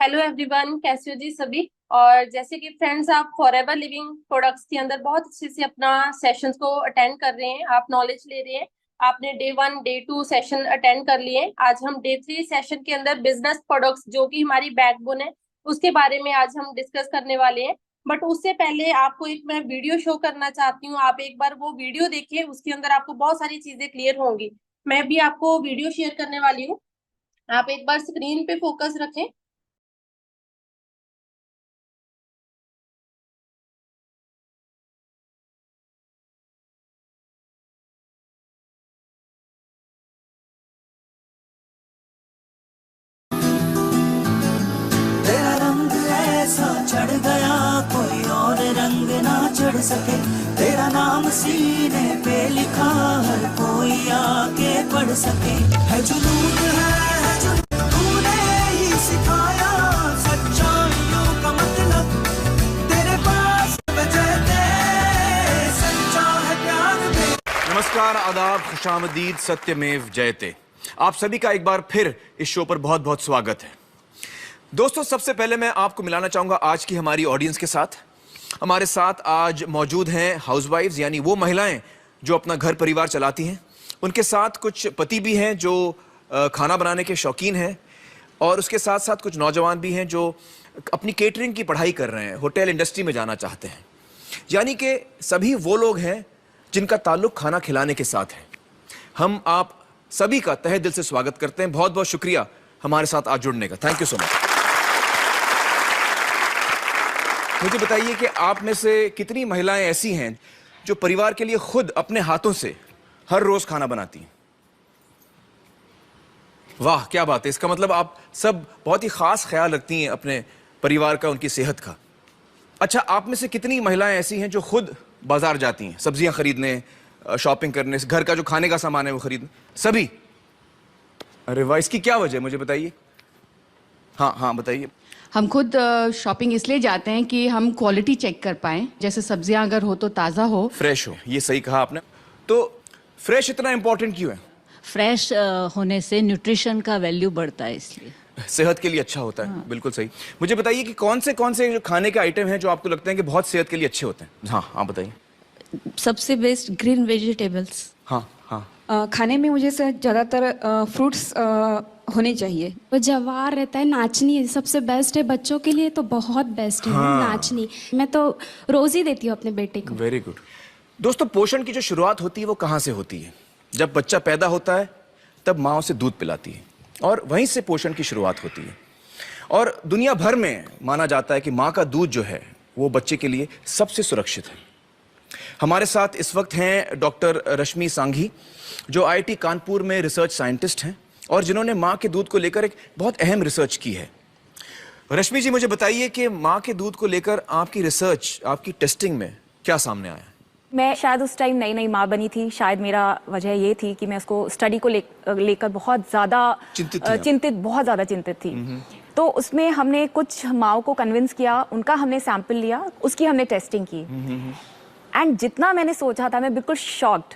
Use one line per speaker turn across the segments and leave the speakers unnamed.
Hello everyone, कैसे हो जी सभी। और जैसे कि फ्रेंड्स, आप फॉरएवर लिविंग प्रोडक्ट्स के अंदर बहुत अच्छे से अपना सेशंस को अटेंड कर रहे हैं, आप नॉलेज ले रहे हैं। आपने डे 1 डे 2 सेशन अटेंड कर लिए। आज हम डे 3 सेशन के अंदर बिजनेस प्रोडक्ट्स, जो कि हमारी बैकबोन है, उसके बारे में आज हम डिस्कस करने वाले हैं। बट उससे पहले आपको एक मैं वीडियो शो करना चाहती हूँ, आप एक बार वो वीडियो देखिए, उसके अंदर आपको बहुत सारी चीजें क्लियर होंगी। मैं भी आपको वीडियो शेयर करने वाली हूँ, आप एक बार स्क्रीन पे फोकस रखें।
चढ़ गया कोई और रंग ना चढ़ सके, तेरा नाम सीने पे लिखा हर कोई आके पढ़ सके। है जुनून है जुनून, तूने ही सिखाया सच्चाइयों का मतलब, तेरे पास बजते सच्चा है प्यार में।
नमस्कार, आदाब, खुशामदीद, सत्यमेव जयते। आप सभी का एक बार फिर इस शो पर बहुत बहुत स्वागत है। दोस्तों, सबसे पहले मैं आपको मिलाना चाहूंगा आज की हमारी ऑडियंस के साथ। हमारे साथ आज मौजूद हैं हाउसवाइफ्स, यानी वो महिलाएं जो अपना घर परिवार चलाती हैं। उनके साथ कुछ पति भी हैं जो खाना बनाने के शौकीन हैं, और उसके साथ साथ कुछ नौजवान भी हैं जो अपनी केटरिंग की पढ़ाई कर रहे हैं, होटल इंडस्ट्री में जाना चाहते हैं। यानी कि सभी वो लोग हैं जिनका ताल्लुक खाना खिलाने के साथ है। हम आप सभी का तहे दिल से स्वागत करते हैं। बहुत बहुत शुक्रिया हमारे साथ आज जुड़ने का। Thank you so much. मुझे बताइए कि आप में से कितनी महिलाएं ऐसी हैं जो परिवार के लिए खुद अपने हाथों से हर रोज खाना बनाती हैं? वाह, क्या बात है। इसका मतलब आप सब बहुत ही खास ख्याल रखती हैं अपने परिवार का, उनकी सेहत का। अच्छा, आप में से कितनी महिलाएं ऐसी हैं जो खुद बाजार जाती हैं सब्जियां खरीदने, शॉपिंग करने, घर का जो खाने का सामान है वो खरीदने? सभी? अरे वाह, इसकी क्या वजह है, मुझे बताइए। हाँ हाँ, बताइए।
हम खुद शॉपिंग इसलिए जाते हैं कि हम क्वालिटी चेक कर पाएं, जैसे सब्जियां अगर हो तो ताज़ा हो,
फ्रेश हो। ये सही कहा आपने। तो फ्रेश इतना इंपॉर्टेंट क्यों है?
फ्रेश होने से न्यूट्रिशन का वैल्यू बढ़ता है, इसलिए
सेहत के लिए अच्छा होता है। हाँ। बिल्कुल सही। मुझे बताइए कि कौन से जो खाने के आइटम हैं जो आपको लगते हैं कि बहुत सेहत के लिए अच्छे होते हैं? हाँ हाँ, बताइए।
सबसे बेस्ट ग्रीन वेजिटेबल्स।
हाँ हाँ।
खाने में मुझे ज़्यादातर फ्रूट्स होने चाहिए।
वो जवार रहता है, नाचनी सबसे बेस्ट है बच्चों के लिए, तो बहुत बेस्ट है। हाँ। नाचनी मैं तो रोज ही देती हूँ अपने बेटे को।
Very good. दोस्तों, पोषण की जो शुरुआत होती है वो कहाँ से होती है? जब बच्चा पैदा होता है तब माँ उसे दूध पिलाती है, और वहीं से पोषण की शुरुआत होती है। और दुनिया भर में माना जाता है कि माँ का दूध जो है वो बच्चे के लिए सबसे सुरक्षित है। हमारे साथ इस वक्त हैं डॉक्टर रश्मि सांघी, जो IIT कानपुर में रिसर्च साइंटिस्ट हैं और जिन्होंने माँ के दूध को लेकर एक बहुत अहम रिसर्च की है। रश्मि जी, मुझे बताइए कि माँ के दूध को लेकर आपकी रिसर्च, आपकी टेस्टिंग में क्या सामने आया?
मैं शायद उस टाइम नई नई माँ बनी थी, शायद मेरा वजह ये थी कि मैं उसको स्टडी को लेकर बहुत ज़्यादा बहुत ज़्यादा चिंतित थी। तो उसमें हमने कुछ माँओं को कन्विंस किया, उनका हमने सैंपल लिया, उसकी हमने टेस्टिंग की। एंड जितना मैंने सोचा था, मैं बिल्कुल शॉक्ड।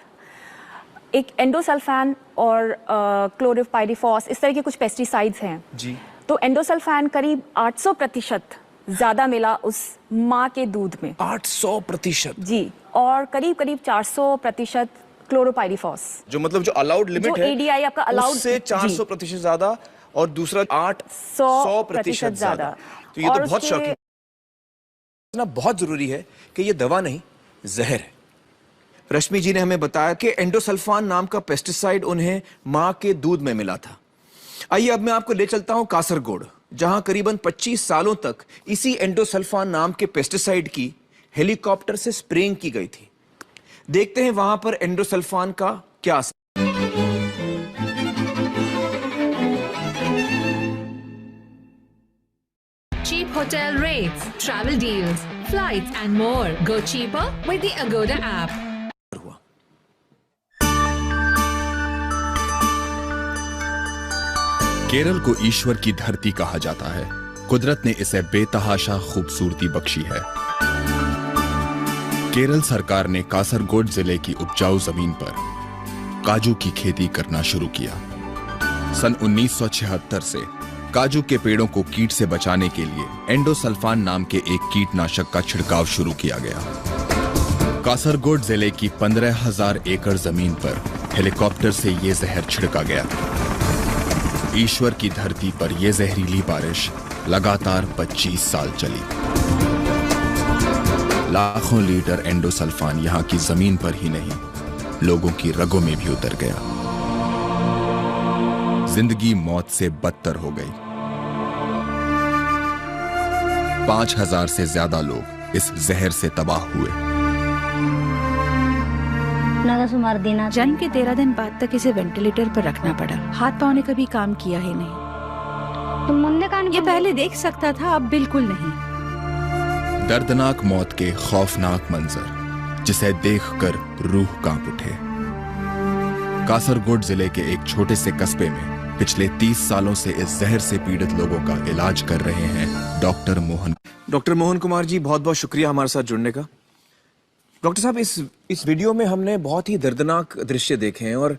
एक एंडोसल्फान और क्लोरोपाइरीफॉस, इस तरह के कुछ पेस्टिसाइड्स हैं जी। तो एंडोसल्फान करीब 800% ज्यादा मिला उस माँ के दूध में।
800%
जी। और करीब करीब 400% क्लोरोपाइरीफॉस,
जो मतलब जो अलाउड लिमिट है,
ADI आपका अलाउड,
उससे 400% ज्यादा, और दूसरा 800% ज्यादा। तो ये तो बहुत शॉकिंग। बहुत जरूरी है कि ये दवा नहीं, जहर है। रश्मि जी ने हमें बताया कि एंडोसल्फान नाम का पेस्टिसाइड उन्हें मां के दूध में मिला था। आइए अब मैं आपको ले चलता हूं कासरगोड, जहां करीबन 25 सालों तक इसी एंडोसल्फान नाम के पेस्टिसाइड की हेलीकॉप्टर से स्प्रेइंग की गई थी। देखते हैं वहां पर एंडोसल्फान का क्या असर।
Cheap hotel rates, travel deals, flights and more. Go cheaper with the Agoda app.
Kerala को ईश्वर की धरती कहा जाता है। कुदरत ने इसे बेतहाशा खूबसूरती बख्शी है। केरल सरकार ने कासरगोड जिले की उपजाऊ जमीन पर काजू की खेती करना शुरू किया। सन 1976 से काजू के पेड़ों को कीट से बचाने के लिए एंडोसल्फान नाम के एक कीटनाशक का छिड़काव शुरू किया गया। कासरगोड जिले की 15,000 एकड़ जमीन पर हेलीकॉप्टर से ये जहर छिड़का गया। ईश्वर की धरती पर यह जहरीली बारिश लगातार 25 साल चली। लाखों लीटर एंडोसल्फान यहां की जमीन पर ही नहीं, लोगों की रगों में भी उतर गया। जिंदगी मौत से बदतर हो गई। 5,000 से ज्यादा लोग इस जहर से तबाह हुए।
जन्म के 13 दिन बाद तक इसे वेंटिलेटर पर रखना पड़ा। हाथ पांव ने कभी काम किया ही नहीं। ये पहले देख सकता था, अब बिल्कुल नहीं।
दर्दनाक मौत के खौफनाक मंजर जिसे देखकर रूह कांप उठे। कासरगोड जिले के एक छोटे से कस्बे में पिछले 30 सालों से इस जहर से पीड़ित लोगों का इलाज कर रहे हैं डॉक्टर मोहन।
डॉक्टर मोहन कुमार जी, बहुत बहुत शुक्रिया हमारे साथ जुड़ने का। डॉक्टर साहब, इस वीडियो में हमने बहुत ही दर्दनाक दृश्य देखे हैं और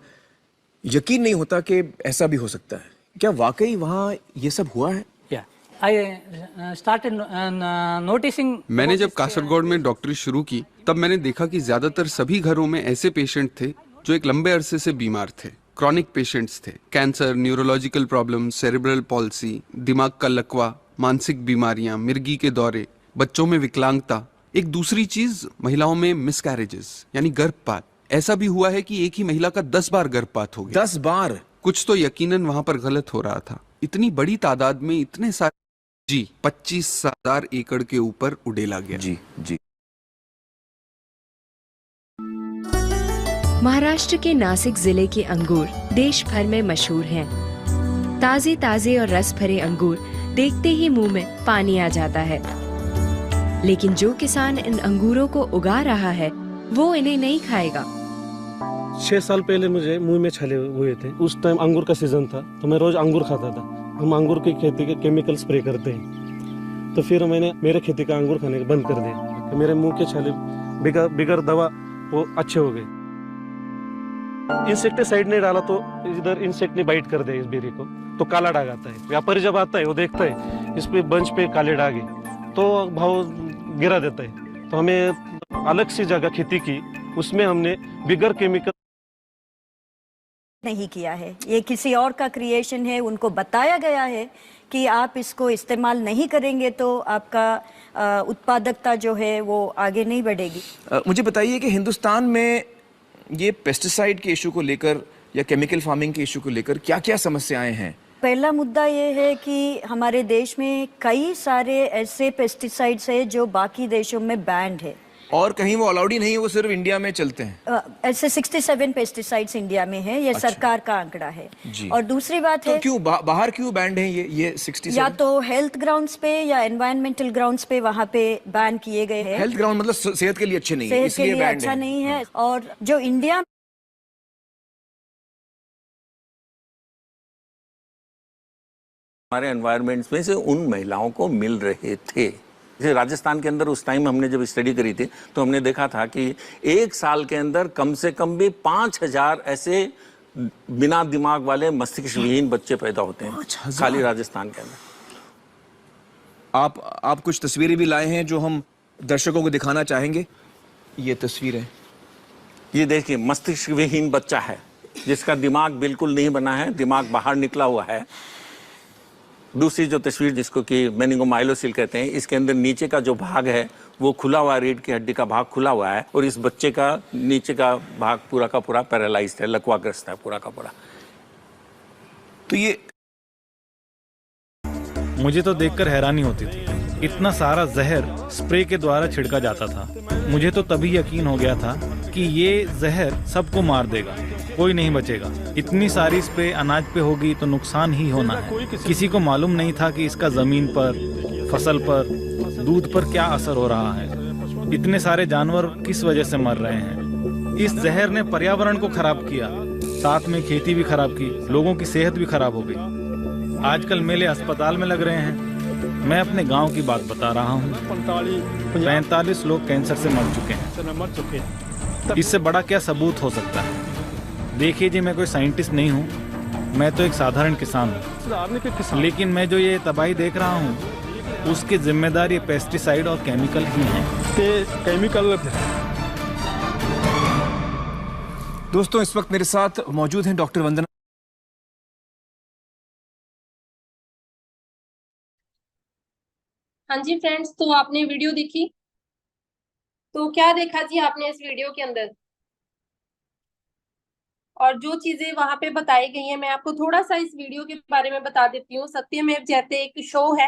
यकीन नहीं होता कि ऐसा भी हो सकता है। क्या वाकई वहाँ ये सब हुआ है?
मैंने जब कासरगोड में डॉक्टरी शुरू की तब मैंने देखा कि ज्यादातर सभी घरों में ऐसे पेशेंट थे जो एक लंबे अरसे से बीमार थे। क्रॉनिक पेशेंट्स थे। Cancer, neurological problem, cerebral palsy, दिमाग का लकवा, मानसिक बीमारियां, मिर्गी के दौरे, बच्चों में विकलांगता। एक दूसरी चीज, महिलाओं में मिसकैरेजेस यानी गर्भपात। ऐसा भी हुआ है कि एक ही महिला का 10 बार गर्भपात हो गया।
10 बार? कुछ
तो यकीनन वहां पर गलत हो रहा था। इतनी बड़ी तादाद में इतने सारे 25,000 एकड़ के ऊपर उड़ेला गया।
जी।
महाराष्ट्र के नासिक जिले के अंगूर देश भर में मशहूर हैं। ताजे ताजे और रस भरे अंगूर देखते ही मुंह में पानी आ जाता है। लेकिन जो किसान इन अंगूरों को उगा रहा है वो इन्हें नहीं खाएगा।
6 साल पहले मुझे मुंह में छाले हुए थे। उस टाइम अंगूर का सीजन था तो मैं रोज अंगूर खाता था। हम अंगूर की खेती के केमिकल स्प्रे करते हैं, तो फिर मैंने मेरे खेती का अंगूर खाने बंद कर दिया। मेरे मुंह के छाले बिगर दवा वो अच्छे हो गए। इंसेक्टिसाइड नहीं डाला तो इधर इंसेक्ट ने बाइट कर दिया इस बेरी को, तो काला दाग आता है। व्यापारी जब आता है वो देखता है इस पे बंच पे काले दाग है तो भाव गिरा देता है। तो हमें अलग सी जगह खेती की, उसमें हमने बिगर केमिकल
नहीं किया है। ये किसी और का क्रिएशन है। उनको बताया गया है कि आप इसको इस्तेमाल नहीं करेंगे तो आपका उत्पादकता जो है वो आगे नहीं बढ़ेगी।
मुझे बताइए कि हिंदुस्तान में ये पेस्टिसाइड के इशू को लेकर या केमिकल फार्मिंग के इशू को लेकर क्या क्या समस्याएं हैं?
पहला मुद्दा ये है कि हमारे देश में कई सारे ऐसे पेस्टिसाइड्स हैं जो बाकी देशों में बैंड है
और कहीं वो अलाउड ही नहीं है, वो सिर्फ इंडिया में चलते हैं।
ऐसे 67 पेस्टिसाइड्स इंडिया में है। ये सरकार का आंकड़ा है। और दूसरी बात है,
क्यों बाहर क्यों बैंड है ये 67?
या तो हेल्थ ग्राउंड्स पे या एनवायरमेंटल ग्राउंड्स पे वहाँ पे बैन किए गए हैं।
हेल्थ ग्राउंड मतलब सेहत के लिए अच्छे नहीं है,
सेहत के लिए अच्छा नहीं है। और जो इंडिया
हमारे एनवायरमेंट्स में से उन महिलाओं को मिल रहे थे। जैसे राजस्थान के अंदर उस टाइम हमने जब स्टडी करी थी तो हमने देखा था कि 1 साल के अंदर कम से कम भी 5,000 ऐसे बिना दिमाग वाले मस्तिष्क विहीन बच्चे पैदा होते हैं खाली राजस्थान के अंदर।
आप कुछ तस्वीरें भी लाए हैं जो हम दर्शकों को दिखाना चाहेंगे। ये तस्वीर है,
ये देखिए, मस्तिष्क विहीन बच्चा है जिसका दिमाग बिल्कुल नहीं बना है, दिमाग बाहर निकला हुआ है। दूसरी जो तस्वीर जिसको कि मेनिंगोमाइलोसिल कहते हैं, इसके अंदर नीचे का जो भाग है वो खुला हुआ, रीढ़ की हड्डी का भाग खुला हुआ है और इस बच्चे का नीचे का भाग पूरा का पूरा पैरालाइज्ड है, लकवाग्रस्त है पूरा का पूरा।
तो ये
मुझे तो देखकर हैरानी होती थी। इतना सारा जहर स्प्रे के द्वारा छिड़का जाता था। मुझे तो तभी यकीन हो गया था कि ये जहर सबको मार देगा, कोई नहीं बचेगा। इतनी सारी स्प्रे अनाज पे होगी तो नुकसान ही होना है। किसी को मालूम नहीं था कि इसका जमीन पर, फसल पर, दूध पर क्या असर हो रहा है। इतने सारे जानवर किस वजह से मर रहे हैं। इस जहर ने पर्यावरण को खराब किया, साथ में खेती भी खराब की, लोगों की सेहत भी खराब हो गई। आजकल मेले अस्पताल में लग रहे हैं। मैं अपने गांव की बात बता रहा हूँ। 45 लोग कैंसर से मर चुके हैं। इससे बड़ा क्या सबूत हो सकता है? देखिए जी, मैं कोई साइंटिस्ट नहीं हूँ, मैं तो एक साधारण किसान हूँ। लेकिन मैं जो ये तबाही देख रहा हूँ उसके जिम्मेदार ये पेस्टिसाइड और केमिकल ही हैं।
दोस्तों इस वक्त मेरे साथ मौजूद हैं डॉक्टर वंदना।
हाँ जी फ्रेंड्स, तो आपने वीडियो देखी, तो क्या देखा जी आपने इस वीडियो के अंदर? और जो चीजें वहां पे बताई गई हैं, मैं आपको थोड़ा सा इस वीडियो के बारे में बता देती हूँ। सत्यमेव जयते एक शो है,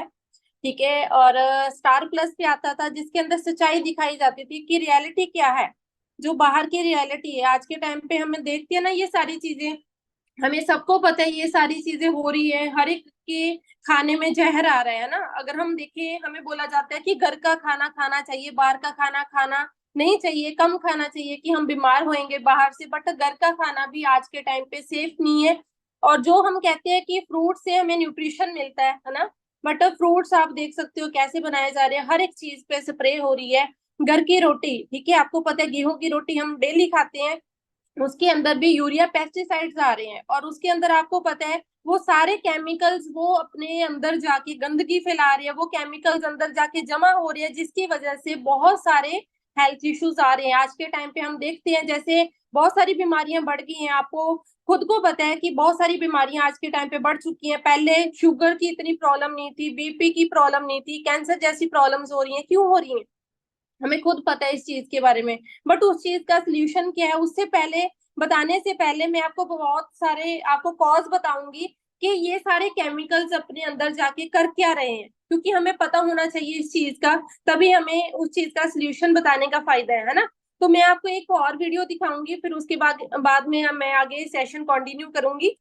ठीक है, और स्टार प्लस पे आता था, जिसके अंदर सच्चाई दिखाई जाती थी कि रियलिटी क्या है, जो बाहर की रियलिटी है। आज के टाइम पे हमें देखते हैं ना ये सारी चीजें, हमें सबको पता है ये सारी चीजें हो रही है, हर एक के खाने में जहर आ रहा है ना। अगर हम देखें, हमें बोला जाता है कि घर का खाना खाना चाहिए, बाहर का खाना खाना नहीं चाहिए, कम खाना चाहिए कि हम बीमार होएंगे बाहर से, बट घर का खाना भी आज के टाइम पे सेफ नहीं है। और जो हम कहते हैं कि फ्रूट से हमें न्यूट्रिशन मिलता है ना, बट फ्रूट्स आप देख सकते हो कैसे बनाए जा रहे हैं, हर एक चीज पे स्प्रे हो रही है। घर की रोटी, ठीक है, आपको पता है गेहूं की रोटी हम डेली खाते हैं, उसके अंदर भी यूरिया पेस्टिसाइड्स आ रहे हैं, और उसके अंदर आपको पता है वो सारे केमिकल्स वो अपने अंदर जाके गंदगी फैला रहे हैं, वो केमिकल्स अंदर जाके जमा हो रहे हैं, जिसकी वजह से बहुत सारे हेल्थ इश्यूज आ रहे हैं। आज के टाइम पे हम देखते हैं जैसे बहुत सारी बीमारियां बढ़ गई हैं, आपको खुद को पता है कि बहुत सारी बीमारियां आज के टाइम पे बढ़ चुकी हैं। पहले शुगर की इतनी प्रॉब्लम नहीं थी, बीपी की प्रॉब्लम नहीं थी, कैंसर जैसी प्रॉब्लम्स हो रही हैं। क्यों हो रही हैं हमें खुद पता है इस चीज के बारे में, बट उस चीज का सोल्यूशन क्या है, उससे पहले बताने से पहले मैं आपको बहुत सारे आपको कॉज बताऊंगी कि ये सारे केमिकल्स अपने अंदर जाके कर क्या रहे हैं, क्योंकि हमें पता होना चाहिए इस चीज का, तभी हमें उस चीज का सोल्यूशन बताने का फायदा है ना। तो मैं आपको एक और वीडियो दिखाऊंगी, फिर उसके बाद में मैं आगे सेशन कंटिन्यू करूंगी।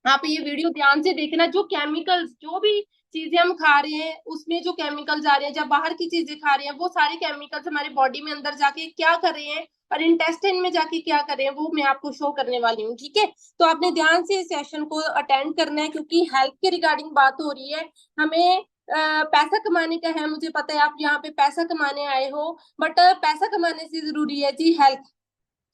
आप ये वीडियो ध्यान से देखना, जो केमिकल्स, जो भी चीजें हम खा रहे हैं उसमें जो केमिकल्स आ रहे हैं, जब बाहर की चीजें खा रहे हैं, वो सारे केमिकल्स हमारे बॉडी में अंदर जाके क्या कर रहे हैं और इंटेस्टाइन में जाके क्या कर रहे हैं, वो मैं आपको शो करने वाली हूँ, ठीक है। तो आपने ध्यान से इस सेशन को अटेंड करना है, क्योंकि हेल्थ के रिगार्डिंग बात हो रही है। हमें पैसा कमाने का है, मुझे पता है आप यहाँ पे पैसा कमाने आए हो, बट पैसा कमाने से जरूरी है जी हेल्थ,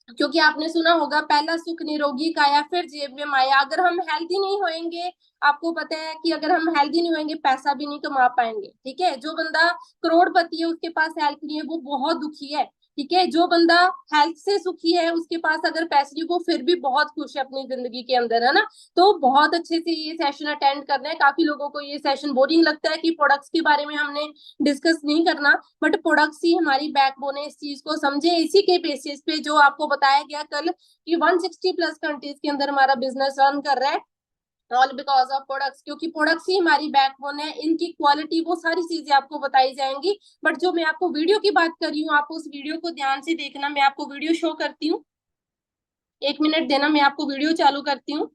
क्योंकि आपने सुना होगा पहला सुख निरोगी काया फिर जेब में माया। अगर हम हेल्दी नहीं होएंगे, आपको पता है कि अगर हम हेल्दी नहीं होएंगे पैसा भी नहीं कमा पाएंगे, ठीक है। जो बंदा करोड़पति है उसके पास हेल्थ नहीं है, वो बहुत दुखी है, ठीक है। जो बंदा हेल्थ से सुखी है उसके पास अगर पैसे नहीं, वो फिर भी बहुत खुश है अपनी जिंदगी के अंदर, है ना। तो बहुत अच्छे से ये सेशन अटेंड करना है। काफी लोगों को ये सेशन बोरिंग लगता है कि प्रोडक्ट्स के बारे में हमने डिस्कस नहीं करना, बट प्रोडक्ट्स ही हमारी बैकबोन है, इस चीज को समझे। इसी के बेसिस पे जो आपको बताया गया कल कि 160 प्लस कंट्रीज के अंदर हमारा बिजनेस रन कर रहा है, ऑल बिकॉज ऑफ प्रोडक्ट्स, क्योंकि प्रोडक्ट्स ही हमारी बैकबोन है। इनकी क्वालिटी, वो सारी चीजें आपको बताई जाएंगी, बट जो मैं आपको वीडियो की बात कर रही हूँ, आप उस वीडियो को ध्यान से देखना। मैं आपको वीडियो शो करती हूँ, 1 मिनट देना, मैं आपको वीडियो चालू करती हूँ।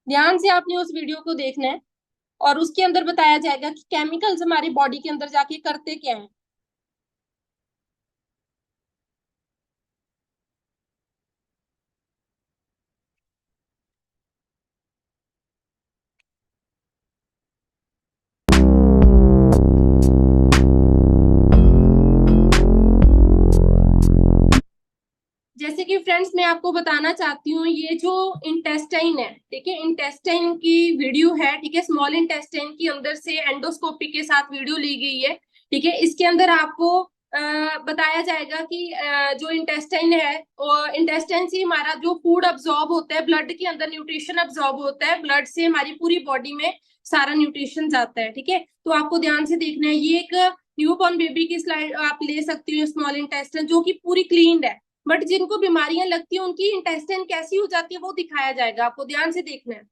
ध्यान से आपने उस वीडियो को देखना है, और उसके अंदर बताया जाएगा कि केमिकल्स हमारी बॉडी के अंदर जाके करते क्या है। जैसे कि फ्रेंड्स मैं आपको बताना चाहती हूँ, ये जो इंटेस्टाइन है, ठीक है, इंटेस्टाइन की वीडियो है, ठीक है। स्मॉल इंटेस्टाइन के अंदर से एंडोस्कोपी के साथ वीडियो ली गई है, ठीक है। इसके अंदर आपको बताया जाएगा कि जो इंटेस्टाइन है, इंटेस्टाइन से हमारा जो फूड अब्सॉर्ब होता है, ब्लड के अंदर न्यूट्रिशन अब्सॉर्ब होता है, ब्लड से हमारी पूरी बॉडी में सारा न्यूट्रिशन जाता है, ठीक है। तो आपको ध्यान से देखना है, ये एक न्यूबॉर्न बेबी की स्लाइड आप ले सकते हो, स्मॉल इंटेस्टाइन जो कि पूरी क्लीन है, बट जिनको बीमारियां लगती है उनकी इंटेस्टाइन कैसी हो जाती है वो दिखाया जाएगा, आपको ध्यान से देखना है।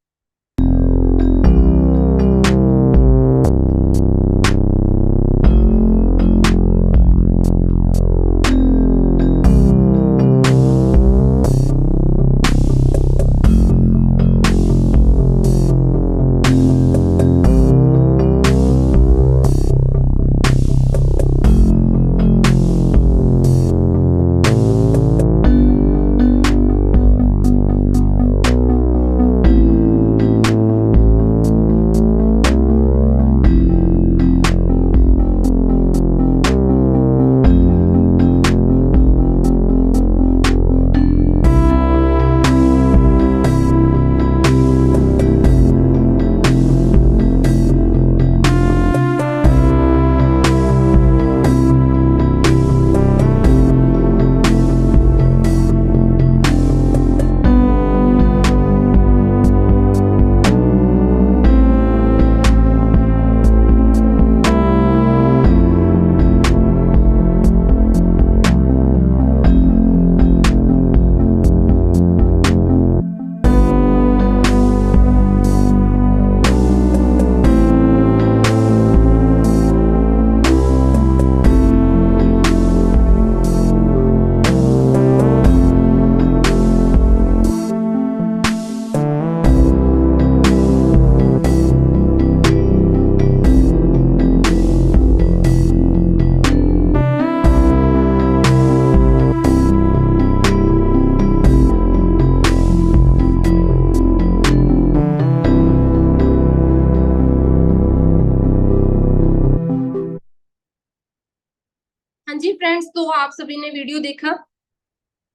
फ्रेंड्स, तो आप सभी ने वीडियो देखा,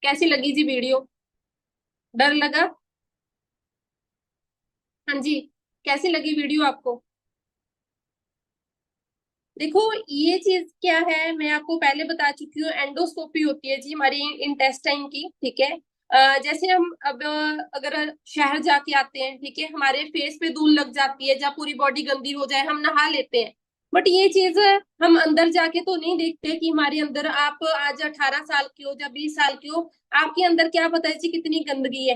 कैसी लगी जी वीडियो? डर लगा? हाँ जी, कैसी लगी वीडियो आपको? देखो, ये चीज क्या है, मैं आपको पहले बता चुकी हूँ, एंडोस्कोपी होती है जी हमारी इंटेस्टाइन की, ठीक है। जैसे हम अब अगर शहर जाके आते हैं, ठीक है, हमारे फेस पे धूल लग जाती है, जब पूरी बॉडी गंदी हो जाए हम नहा लेते हैं, बट ये चीज हम अंदर जाके तो नहीं देखते कि हमारे अंदर, आप आज 18 साल के हो या 20 साल के हो, आपके अंदर क्या पता है जी कितनी गंदगी है,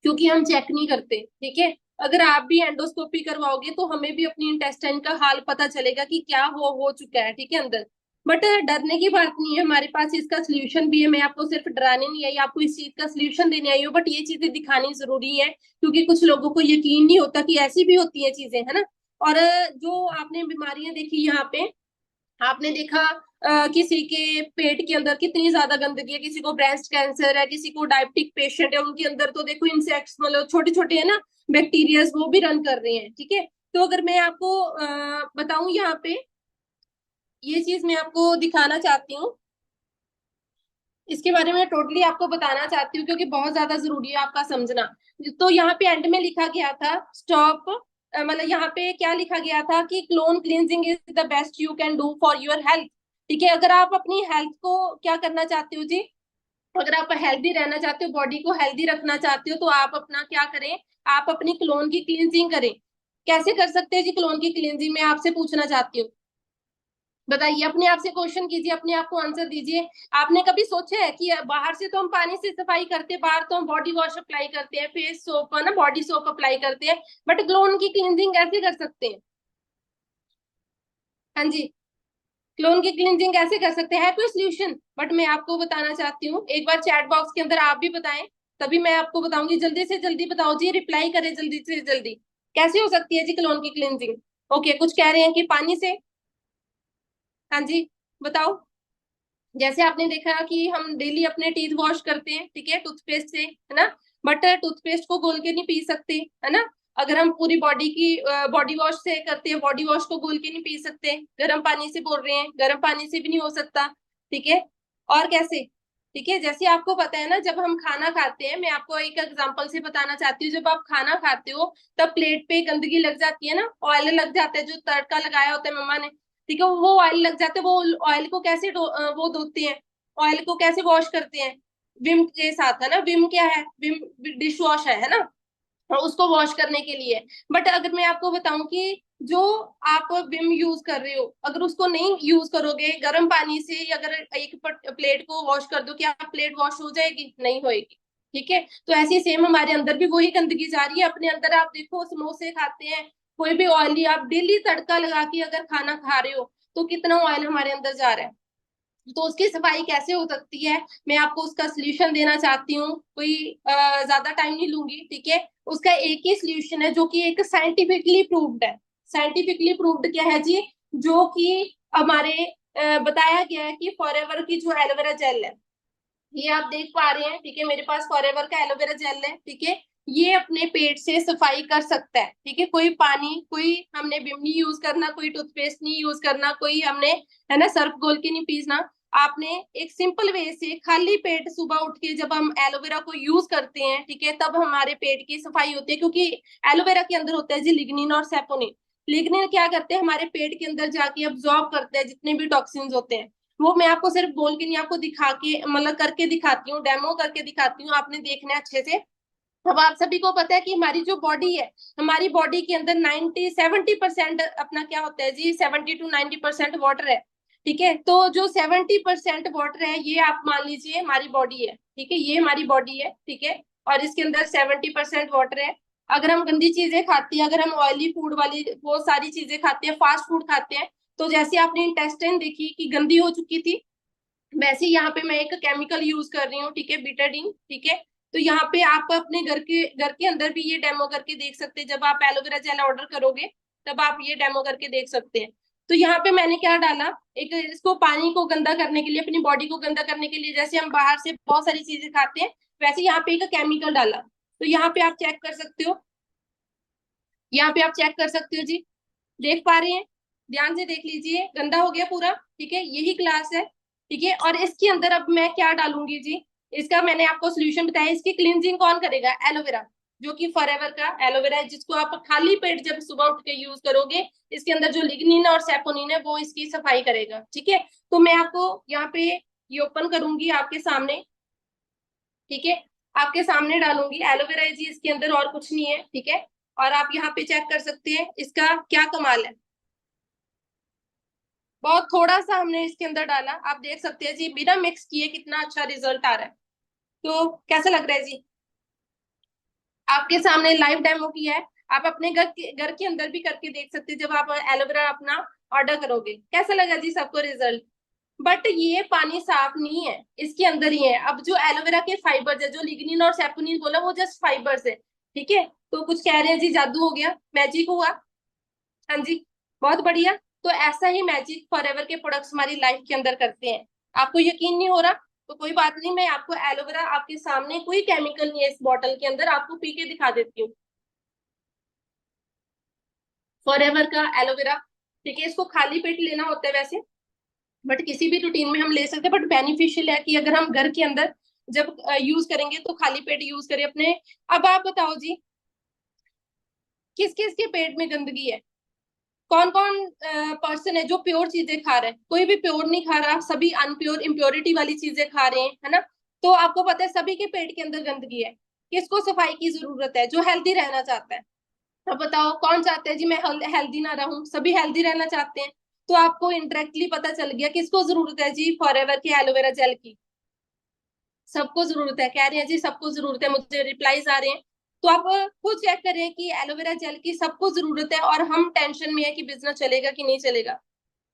क्योंकि हम चेक नहीं करते, ठीक है। अगर आप भी एंडोस्कोपी करवाओगे तो हमें भी अपनी इंटेस्टाइन का हाल पता चलेगा कि क्या हो चुका है, ठीक है, अंदर। बट डरने की बात नहीं है, हमारे पास इसका सोल्यूशन भी है। मैं आपको सिर्फ डराने नहीं आई, आपको इस चीज का सोल्यूशन देने आई हूँ, बट ये चीजें दिखानी जरूरी है, क्योंकि कुछ लोगों को यकीन नहीं होता कि ऐसी भी होती है चीजें, है ना। और जो आपने बीमारियां देखी यहाँ पे, आपने देखा किसी के पेट के अंदर कितनी ज्यादा गंदगी है, किसी को ब्रेस्ट कैंसर है, किसी को डायबिटिक पेशेंट है, उनके अंदर तो देखो इंसेक्ट्स, मतलब छोटे छोटे है ना बैक्टीरियाज, वो भी रन कर रहे हैं, ठीक है। तो अगर मैं आपको बताऊं, यहाँ पे ये चीज मैं आपको दिखाना चाहती हूँ, इसके बारे में टोटली आपको बताना चाहती हूँ, क्योंकि बहुत ज्यादा जरूरी है आपका समझना। तो यहाँ पे एंड में लिखा गया था स्टॉप, मतलब यहाँ पे क्या लिखा गया था कि clone cleansing is the best you can do for your health, ठीक है। अगर आप अपनी हेल्थ को क्या करना चाहते हो जी, अगर आप हेल्दी रहना चाहते हो, बॉडी को हेल्दी रखना चाहते हो, तो आप अपना क्या करें, आप अपनी क्लोन की क्लींजिंग करें। कैसे कर सकते हैं जी क्लोन की क्लींजिंग, मैं आपसे पूछना चाहती हूँ, बताइए, अपने आप से क्वेश्चन कीजिए, अपने आप को आंसर दीजिए। आपने कभी सोचा है कि बाहर से तो हम पानी से सफाई करते हैं, बाहर तो हम बॉडी वॉश अप्लाई करते हैं, फेस सोप है ना, बॉडी सोप अप्लाई करते हैं, बट क्लोन की क्लींजिंग कैसे कर सकते हैं? हाँ जी, क्लोन की क्लींजिंग कैसे कर सकते हैं, है कोई सोल्यूशन? बट मैं आपको बताना चाहती हूँ, एक बार चैट बॉक्स के अंदर आप भी बताएं, तभी मैं आपको बताऊंगी। जल्दी से जल्दी बताओ जी, रिप्लाई करें जल्दी से जल्दी, कैसे हो सकती है जी क्लोन की क्लींजिंग? ओके, कुछ कह रहे हैं कि पानी से। हाँ जी, बताओ। जैसे आपने देखा कि हम डेली अपने टीथ वॉश करते हैं, ठीक है, टूथपेस्ट से, है ना, बट टूथपेस्ट को घोल के नहीं पी सकते, है ना। अगर हम पूरी बॉडी की बॉडी वॉश से करते हैं, बॉडी वॉश को घोल के नहीं पी सकते, गर्म पानी से बोल रहे हैं, गर्म पानी से भी नहीं हो सकता, ठीक है। और कैसे, ठीक है, जैसे आपको पता है ना, जब हम खाना खाते हैं, मैं आपको एक एग्जांपल से बताना चाहती हूँ, जब आप खाना खाते हो तब प्लेट पे गंदगी लग जाती है ना, ऑयल लग जाता है, जो तड़का लगाया होता है मम्मा ने, ठीक है, वो ऑयल लग जाते हैं, वो ऑयल को कैसे वो धोते हैं, ऑयल को कैसे वॉश करते हैं? विम के साथ, है ना। विम क्या है? विम डिश वॉश है ना, और उसको वॉश करने के लिए। बट अगर मैं आपको बताऊं कि जो आप विम यूज कर रहे हो, अगर उसको नहीं यूज करोगे गर्म पानी से, अगर एक प्लेट को वॉश कर दो, क्या प्लेट वॉश हो जाएगी? नहीं होएगी, ठीक है। तो ऐसे सेम हमारे अंदर भी वही गंदगी जा रही है अपने अंदर। आप देखो, समोसे खाते हैं, कोई भी ऑयली, आप डेली तड़का लगा के अगर खाना खा रहे हो, तो कितना ऑयल हमारे अंदर जा रहा है, तो उसकी सफाई कैसे हो सकती है, मैं आपको उसका सोल्यूशन देना चाहती हूँ। कोई ज्यादा टाइम नहीं लूंगी, ठीक है। उसका एक ही सोल्यूशन है, जो कि एक साइंटिफिकली प्रूव्ड है। साइंटिफिकली प्रूव्ड क्या है जी, जो कि हमारे बताया गया है कि फॉरएवर की जो एलोवेरा जेल है, ये आप देख पा रहे हैं, ठीक है, मेरे पास फॉरएवर का एलोवेरा जेल है, ठीक है, ये अपने पेट से सफाई कर सकता है, ठीक है। कोई पानी, कोई हमने विम नहीं यूज करना, कोई टूथपेस्ट नहीं यूज करना, कोई हमने, है ना, सर्फ घोल के नहीं पीसना। आपने एक सिंपल वे से खाली पेट सुबह उठ के जब हम एलोवेरा को यूज करते हैं, ठीक है, तब हमारे पेट की सफाई होती है, क्योंकि एलोवेरा के अंदर होता है जी लिग्निन और सेपोनिन। लिग्निन क्या करते हैं, हमारे पेट के अंदर जाके अब्सॉर्ब करते हैं जितने भी टॉक्सिन्स होते हैं। वो मैं आपको सिर्फ बोल के नहीं, आपको दिखा के, मतलब करके दिखाती हूँ, डेमो करके दिखाती हूँ, आपने देखना है अच्छे से। अब आप सभी को पता है कि हमारी जो बॉडी है, हमारी बॉडी के अंदर 70% अपना क्या होता है जी, 70 to 90% वाटर है, ठीक है। तो जो 70% वाटर है, ये आप मान लीजिए हमारी बॉडी है, ठीक है, ये हमारी बॉडी है, ठीक है, और इसके अंदर 70% वाटर है। अगर हम गंदी चीजें खाते हैं, अगर हम ऑयली फूड वाली वो सारी चीजें खाते हैं, फास्ट फूड खाते हैं, तो जैसे आपने इंटेस्टाइन देखी कि गंदी हो चुकी थी, वैसे यहाँ पे मैं एक केमिकल यूज कर रही हूँ, ठीक है, बीटाडीन, ठीक है। तो यहाँ पे आप अपने घर के अंदर भी ये डेमो करके देख सकते हैं। जब आप एलोवेरा जेल ऑर्डर करोगे, तब आप ये डेमो करके देख सकते हैं। तो यहाँ पे मैंने क्या डाला, एक इसको पानी को गंदा करने के लिए, अपनी बॉडी को गंदा करने के लिए, जैसे हम बाहर से बहुत सारी चीजें खाते हैं, वैसे यहाँ पे एक केमिकल डाला। तो यहाँ पे आप चेक कर सकते हो, यहाँ पे आप चेक कर सकते हो जी, देख पा रहे हैं, ध्यान से देख लीजिए, गंदा हो गया पूरा, ठीक है, यही क्लास है, ठीक है। और इसके अंदर अब मैं क्या डालूंगी जी, इसका मैंने आपको सोल्यूशन बताया। इसकी क्लींजिंग कौन करेगा? एलोवेरा, जो कि फॉरएवर का एलोवेरा है, जिसको आप खाली पेट जब सुबह उठ के यूज करोगे, इसके अंदर जो लिग्निन और सैपोनिन है वो इसकी सफाई करेगा। ठीक है, तो मैं आपको यहाँ पे ये ओपन करूंगी आपके सामने, ठीक है, आपके सामने डालूंगी। एलोवेरा है जी इसके अंदर, और कुछ नहीं है। ठीक है, और आप यहाँ पे चेक कर सकते हैं इसका क्या कमाल है। बहुत थोड़ा सा हमने इसके अंदर डाला, आप देख सकते हैं जी बिना मिक्स किए कितना अच्छा रिजल्ट आ रहा है। तो कैसा लग रहा है जी? आपके सामने लाइव डेमो किया है, आप अपने घर के अंदर भी करके देख सकते हैं जब आप एलोवेरा अपना ऑर्डर करोगे। कैसा लगा जी सबको रिजल्ट? बट ये पानी साफ नहीं है, इसके अंदर ही है। अब जो एलोवेरा के फाइबर्स है, जो लिग्निन और सैपोनिन बोला, वो जस्ट फाइबर्स है। ठीक है, तो कुछ कह रहे हैं जी जादू हो गया, मैजिक हुआ। हाँ जी, बहुत बढ़िया। तो ऐसा ही मैजिक फॉरएवर के प्रोडक्ट्स हमारी लाइफ के अंदर करते हैं। आपको यकीन नहीं हो रहा तो कोई बात नहीं, मैं आपको एलोवेरा आपके सामने, कोई केमिकल नहीं है इस बॉटल के अंदर, आपको पी के दिखा देती हूँ। फॉरएवर का एलोवेरा, ठीक है, इसको खाली पेट लेना होता है वैसे, बट किसी भी रूटीन में हम ले सकते हैं। बट बेनिफिशियल है कि अगर हम घर के अंदर जब यूज करेंगे तो खाली पेट यूज करें अपने। अब आप बताओ जी, किस किस के पेट में गंदगी है? कौन कौन पर्सन है जो प्योर चीजें खा रहे हैं? कोई भी प्योर नहीं खा रहा, सभी अनप्योर इम्प्योरिटी वाली चीजें खा रहे हैं, है ना। तो आपको पता है सभी के पेट के अंदर गंदगी है। किसको सफाई की जरूरत है? जो हेल्दी रहना चाहता है। अब बताओ कौन चाहता है जी मैं हेल्दी ना रहूं? सभी हेल्दी रहना चाहते हैं। तो आपको इंडायरेक्टली पता चल गया किसको जरूरत है जी फॉरएवर की एलोवेरा जेल की। सबको जरूरत है, कह रहे हैं जी सबको जरूरत है, मुझे रिप्लाईज आ रहे हैं। तो आप खुद चेक करें कि एलोवेरा जेल की सबको जरूरत है, और हम टेंशन में है कि बिजनेस चलेगा कि नहीं चलेगा।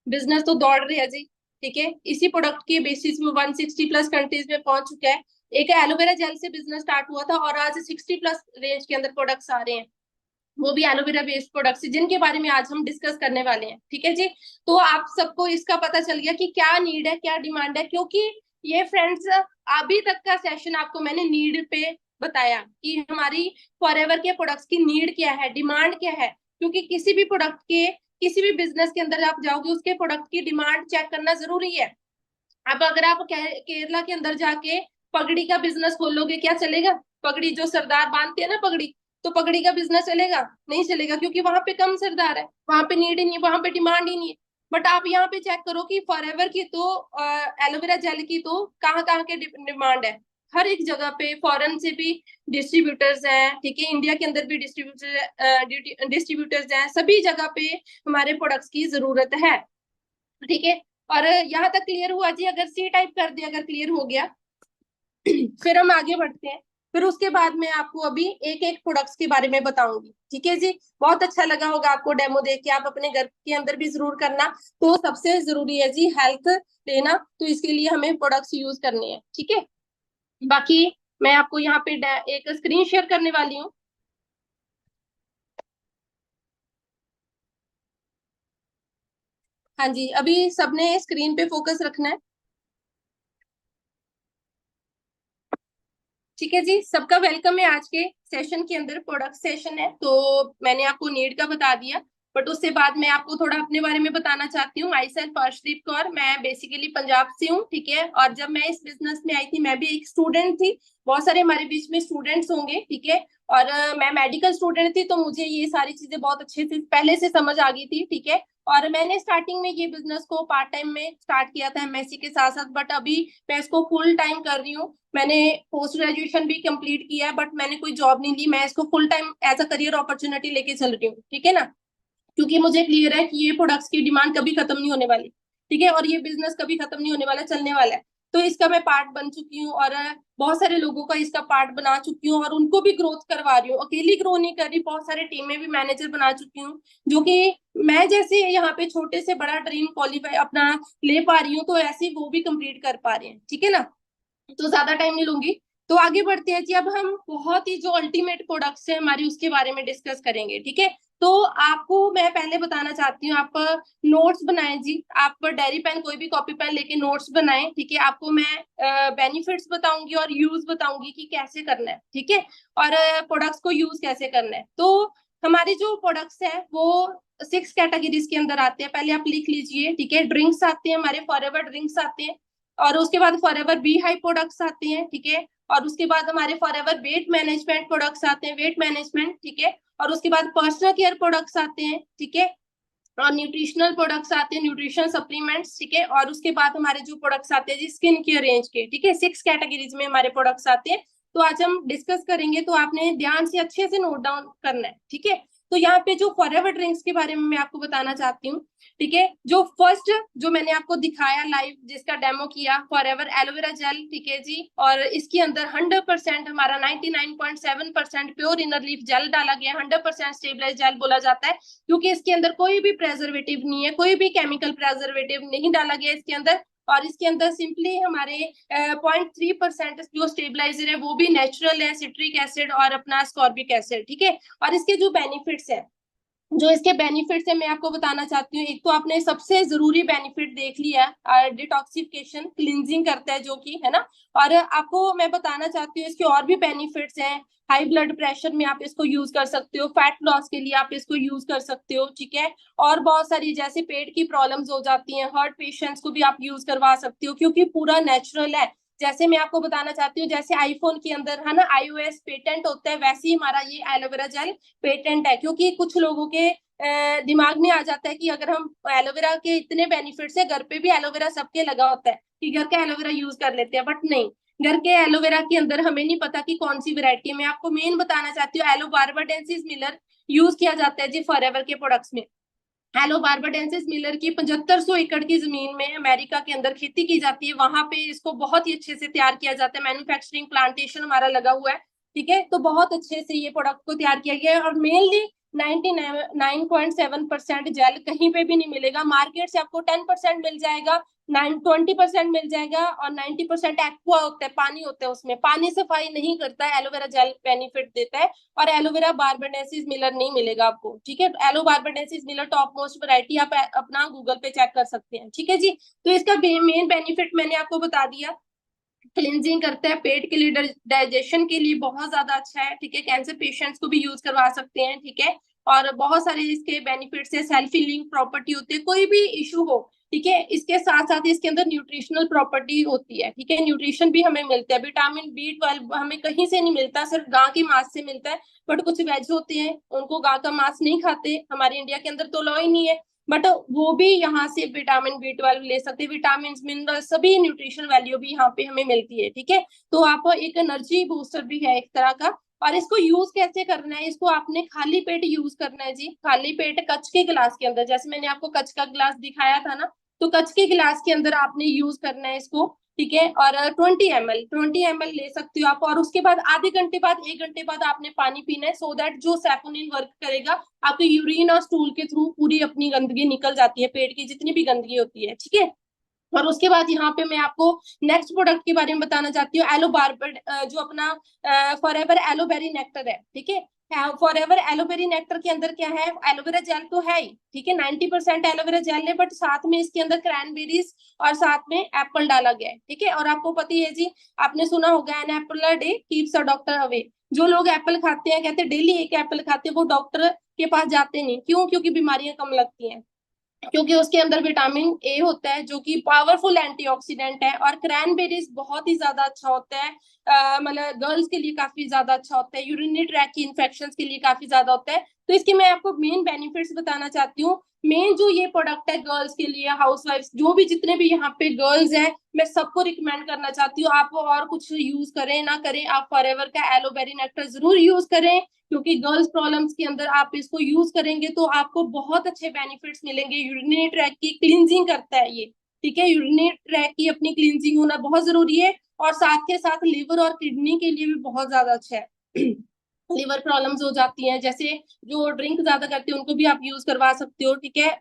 बिजनेस तो दौड़ रही है जी, ठीक है। इसी प्रोडक्ट के बेसिस में 160 प्लस कंट्रीज में पहुंच चुका है। एक एलोवेरा जेल से बिजनेस स्टार्ट हुआ था और आज 60 प्लस रेंज के अंदर प्रोडक्ट्स आ रहे हैं, वो भी एलोवेरा बेस्ड प्रोडक्ट्स, जिनके बारे में आज हम डिस्कस करने वाले हैं। ठीक है जी, तो आप सबको इसका पता चल गया कि क्या नीड है, क्या डिमांड है। क्योंकि ये फ्रेंड्स, अभी तक का सेशन आपको मैंने नीड पे बताया कि हमारी फॉरएवर के प्रोडक्ट्स की नीड क्या है, डिमांड क्या है। क्योंकि किसी भी प्रोडक्ट के, किसी भी बिजनेस के अंदर आप जाओगे, उसके प्रोडक्ट की डिमांड चेक करना जरूरी है। अब अगर आप केरला के अंदर जाके पगड़ी का बिजनेस खोलोगे, क्या चलेगा? पगड़ी जो सरदार बांधते हैं ना पगड़ी, तो पगड़ी का बिजनेस चलेगा? नहीं चलेगा, क्योंकि वहां पे कम सरदार है, वहां पे नीड ही नहीं है, वहां पे डिमांड ही नहीं है। बट आप यहाँ पे चेक करो कि फॉरएवर की तो एलोवेरा जेल की तो कहाँ कहाँ के डिमांड है। हर एक जगह पे फॉरेन से भी डिस्ट्रीब्यूटर्स हैं, ठीक है, इंडिया के अंदर भी डिस्ट्रीब्यूटर्स हैं, सभी जगह पे हमारे प्रोडक्ट्स की जरूरत है। ठीक है, और यहाँ तक क्लियर हुआ जी? अगर सी टाइप कर दिया, अगर क्लियर हो गया फिर हम आगे बढ़ते हैं। फिर उसके बाद मैं आपको अभी एक एक प्रोडक्ट्स के बारे में बताऊंगी। ठीक है जी, बहुत अच्छा लगा होगा आपको डेमो देख के, आप अपने घर के अंदर भी जरूर करना। तो सबसे जरूरी है जी हेल्थ लेना, तो इसके लिए हमें प्रोडक्ट्स यूज करने हैं। ठीक है, बाकी मैं आपको यहाँ पे एक स्क्रीन शेयर करने वाली हूँ। हाँ जी, अभी सबने स्क्रीन पे फोकस रखना है। ठीक है जी, सबका वेलकम है आज के सेशन के अंदर। प्रोडक्ट सेशन है, तो मैंने आपको नीड का बता दिया, बट उससे बाद मैं आपको थोड़ा अपने बारे में बताना चाहती हूँ। आई सेल्फ अर्शदीप कौर, मैं बेसिकली पंजाब से हूँ। ठीक है, और जब मैं इस बिजनेस में आई थी, मैं भी एक स्टूडेंट थी। बहुत सारे हमारे बीच में स्टूडेंट्स होंगे, ठीक है, और मैं मेडिकल स्टूडेंट थी, तो मुझे ये सारी चीजें बहुत अच्छे से पहले से समझ आ गई थी। ठीक है, और मैंने स्टार्टिंग में ये बिजनेस को पार्ट टाइम में स्टार्ट किया था एमएससी के साथ साथ, बट अभी मैं इसको फुल टाइम कर रही हूँ। मैंने पोस्ट ग्रेजुएशन भी कंप्लीट किया है, बट मैंने कोई जॉब नहीं ली, मैं इसको full time as a career opportunity लेके चल रही हूँ। ठीक है ना, क्योंकि मुझे क्लियर है कि ये प्रोडक्ट्स की डिमांड कभी खत्म नहीं होने वाली। ठीक है, और ये बिजनेस कभी खत्म नहीं होने वाला, चलने वाला है। तो इसका मैं पार्ट बन चुकी हूँ, और बहुत सारे लोगों का इसका पार्ट बना चुकी हूँ, और उनको भी ग्रोथ करवा रही हूँ। अकेली ग्रो नहीं कर रही, बहुत सारे टीम में भी मैनेजर बना चुकी हूँ, जो कि मैं जैसे यहाँ पे छोटे से बड़ा ड्रीम क्वालिफाई अपना ले पा रही हूँ, तो ऐसे वो भी कंप्लीट कर पा रहे हैं। ठीक है ना, तो ज्यादा टाइम नहीं लूंगी, तो आगे बढ़ते हैं जी। अब हम बहुत ही जो अल्टीमेट प्रोडक्ट्स है हमारी, उसके बारे में डिस्कस करेंगे। ठीक है, तो आपको मैं पहले बताना चाहती हूँ, आप नोट्स बनाएं जी। आप डायरी पेन, कोई भी कॉपी पेन लेके नोट्स बनाएं। ठीक है, आपको मैं बेनिफिट्स बताऊंगी और यूज बताऊंगी कि कैसे करना है। ठीक है, और प्रोडक्ट्स को यूज कैसे करना है। तो हमारे जो प्रोडक्ट्स है वो 6 कैटेगरीज के अंदर आते हैं, पहले आप लिख लीजिए। ठीक है, ड्रिंक्स आते हैं हमारे, फॉरएवर ड्रिंक्स आते हैं, और उसके बाद फॉरएवर बी हाई प्रोडक्ट्स आते हैं, ठीक है। और उसके बाद हमारे फॉरएवर वेट मैनेजमेंट प्रोडक्ट्स आते हैं, वेट मैनेजमेंट, ठीक है। और उसके बाद पर्सनल केयर प्रोडक्ट्स आते हैं, ठीक है। और न्यूट्रिशनल प्रोडक्ट्स आते हैं, न्यूट्रिशन सप्लीमेंट्स, ठीक है। और उसके बाद हमारे जो प्रोडक्ट्स आते हैं जी स्किन केयर रेंज के, ठीक है। 6 कैटेगरीज में हमारे प्रोडक्ट्स आते हैं। तो आज हम डिस्कस करेंगे, तो आपने ध्यान से अच्छे से नोट डाउन करना है, ठीक है। तो यहाँ पे जो फॉरएवर ड्रिंक्स के बारे में मैं आपको बताना चाहती हूँ, ठीक है। जो फर्स्ट जो मैंने आपको दिखाया लाइव, जिसका डेमो किया, फॉरएवर एलोवेरा जेल, ठीक है जी। और इसके अंदर 100% हमारा 99.7% प्योर इनर लीफ जेल डाला गया, 100% स्टेबलाइज जेल बोला जाता है, क्योंकि इसके अंदर कोई भी प्रेजर्वेटिव नहीं है, कोई भी केमिकल प्रेजर्वेटिव नहीं डाला गया इसके अंदर। और इसके अंदर सिंपली हमारे 0.3% जो स्टेबलाइजर है वो भी नेचुरल है, सिट्रिक एसिड और अपना स्कॉर्बिक एसिड, ठीक है। और इसके जो बेनिफिट्स है, जो इसके बेनिफिट्स है मैं आपको बताना चाहती हूँ। एक तो आपने सबसे जरूरी बेनिफिट देख लिया, डिटॉक्सिफिकेशन, क्लींजिंग करता है जो कि है ना। और आपको मैं बताना चाहती हूँ इसके और भी बेनिफिट्स हैं। हाई ब्लड प्रेशर में आप इसको यूज कर सकते हो, फैट लॉस के लिए आप इसको यूज कर सकते हो, ठीक है। और बहुत सारी जैसे पेट की प्रॉब्लम्स हो जाती हैं, हार्ट पेशेंट्स को भी आप यूज करवा सकते हो, क्योंकि पूरा नेचुरल है। जैसे मैं आपको बताना चाहती हूँ, जैसे आईफोन के अंदर है ना iOS पेटेंट होता है, वैसे ही हमारा ये एलोवेरा जेल पेटेंट है। क्योंकि कुछ लोगों के दिमाग में आ जाता है कि अगर हम एलोवेरा के इतने बेनिफिट्स है, घर पे भी एलोवेरा सबके लगा होता है कि घर का एलोवेरा यूज कर लेते हैं, बट नहीं, घर के एलोवेरा के अंदर हमें नहीं पता कि कौन सी वैरायटी है। मैं आपको मेन बताना चाहती हूँ, एलो बार्बाडेंसिस मिलर यूज किया जाता है जी फॉरएवर के प्रोडक्ट्स में। हेलो बार्बाडेंसिस मिलर की 7500 एकड़ की जमीन में अमेरिका के अंदर खेती की जाती है। वहां पे इसको बहुत ही अच्छे से तैयार किया जाता है, मैन्युफैक्चरिंग प्लांटेशन हमारा लगा हुआ है, ठीक है। तो बहुत अच्छे से ये प्रोडक्ट को तैयार किया गया है। और मेनली 99.7% जेल कहीं पे भी नहीं मिलेगा। मार्केट से आपको 10% मिल जाएगा, 20% मिल जाएगा, और 90% एक्वा होता है, पानी होता है उसमें। पानी सफाई नहीं करता है, एलोवेरा जेल बेनिफिट देता है। और एलोवेरा बार्बाडेंसिस मिलर नहीं मिलेगा आपको, ठीक है। Yellow barbadensis Miller top most variety, आप अपना गूगल पे चेक कर सकते हैं, ठीक है जी। तो इसका मेन बेनिफिट मैंने आपको बता दिया। क्लिनजिंग करता है, पेट के लिए, डाइजेशन के लिए बहुत ज्यादा अच्छा है, ठीक है। कैंसर पेशेंट्स को भी यूज करवा सकते हैं, ठीक है। और बहुत सारे इसके बेनिफिट्स है, सेल्फ हीलिंग प्रॉपर्टी होती है, कोई भी इशू हो, ठीक है। इसके साथ साथ इसके अंदर न्यूट्रिशनल प्रॉपर्टी होती है, ठीक है। न्यूट्रिशन भी हमें मिलता है, विटामिन B12 हमें कहीं से नहीं मिलता, सिर्फ गां की मांस से मिलता है। बट कुछ वेज होते हैं, उनको गां का मांस नहीं खाते, हमारे इंडिया के अंदर तो लॉ ही नहीं है, बट वो भी यहाँ से विटामिन B12 ले सकते हैं। विटामिन मिनरल सभी न्यूट्रिशन वैल्यू भी यहाँ पे हमें मिलती है, ठीक है। तो आप एक एनर्जी बूस्टर भी है एक तरह का। और इसको यूज कैसे करना है, इसको आपने खाली पेट यूज करना है जी, खाली पेट कच के गिलास के अंदर। जैसे मैंने आपको कच का गिलास दिखाया था ना, तो कच के गिलास के अंदर आपने यूज करना है इसको, ठीक है। और 20 ml ले सकते हो आप। और उसके बाद आधे घंटे बाद, 1 घंटे बाद आपने पानी पीना है, सो दैट जो सैपोनिन वर्क करेगा, आपके यूरिन और स्टूल के थ्रू पूरी अपनी गंदगी निकल जाती है, पेट की जितनी भी गंदगी होती है, ठीक है। और उसके बाद यहाँ पे मैं आपको नेक्स्ट प्रोडक्ट के बारे में बताना चाहती हूँ, एलो बार्बर, जो अपना फॉरएवर एलोबेरी नेक्टर है, ठीक है। फॉरएवर एलोबेरी नेक्टर के अंदर क्या है, एलोवेरा जेल तो है ही, ठीक है, 90% एलोवेरा जेल है, बट साथ में इसके अंदर क्रैनबेरीज और साथ में एप्पल डाला गया है, ठीक है। और आपको पता ही है जी, आपने सुना होगा, an apple a day keeps a doctor away. जो लोग एप्पल खाते हैं, कहते हैं डेली एक एप्पल खाते हैं, वो डॉक्टर के पास जाते नहीं। क्यों? क्योंकि बीमारियां कम लगती हैं, क्योंकि उसके अंदर विटामिन ए होता है जो कि पावरफुल एंटीऑक्सीडेंट है। और क्रैनबेरीज बहुत ही ज्यादा अच्छा होता है, मतलब गर्ल्स के लिए काफी ज्यादा अच्छा होता है, यूरिनरी ट्रैक की इन्फेक्शंस के लिए काफी ज्यादा होता है। तो इसके मैं आपको मेन बेनिफिट्स बताना चाहती हूँ। मेन जो ये प्रोडक्ट है गर्ल्स के लिए, हाउसवाइफ्स, जो भी जितने भी यहाँ पे गर्ल्स हैं, मैं सबको रिकमेंड करना चाहती हूँ। आप और कुछ यूज करें ना करें, आप फॉरएवर का एलोबेरी नेक्टर जरूर यूज करें, क्योंकि गर्ल्स प्रॉब्लम्स के अंदर आप इसको यूज करेंगे तो आपको बहुत अच्छे बेनिफिट्स मिलेंगे। यूरिनरी ट्रैक की क्लींजिंग करता है ये, ठीक है। यूरिनरी ट्रैक की अपनी क्लींजिंग होना बहुत जरूरी है। और साथ के साथ लिवर और किडनी के लिए भी बहुत ज्यादा अच्छा है। लिवर प्रॉब्लम्स हो जाती हैं, जैसे जो ड्रिंक ज्यादा करते हैं उनको भी आप यूज करवा सकते हो, ठीक है।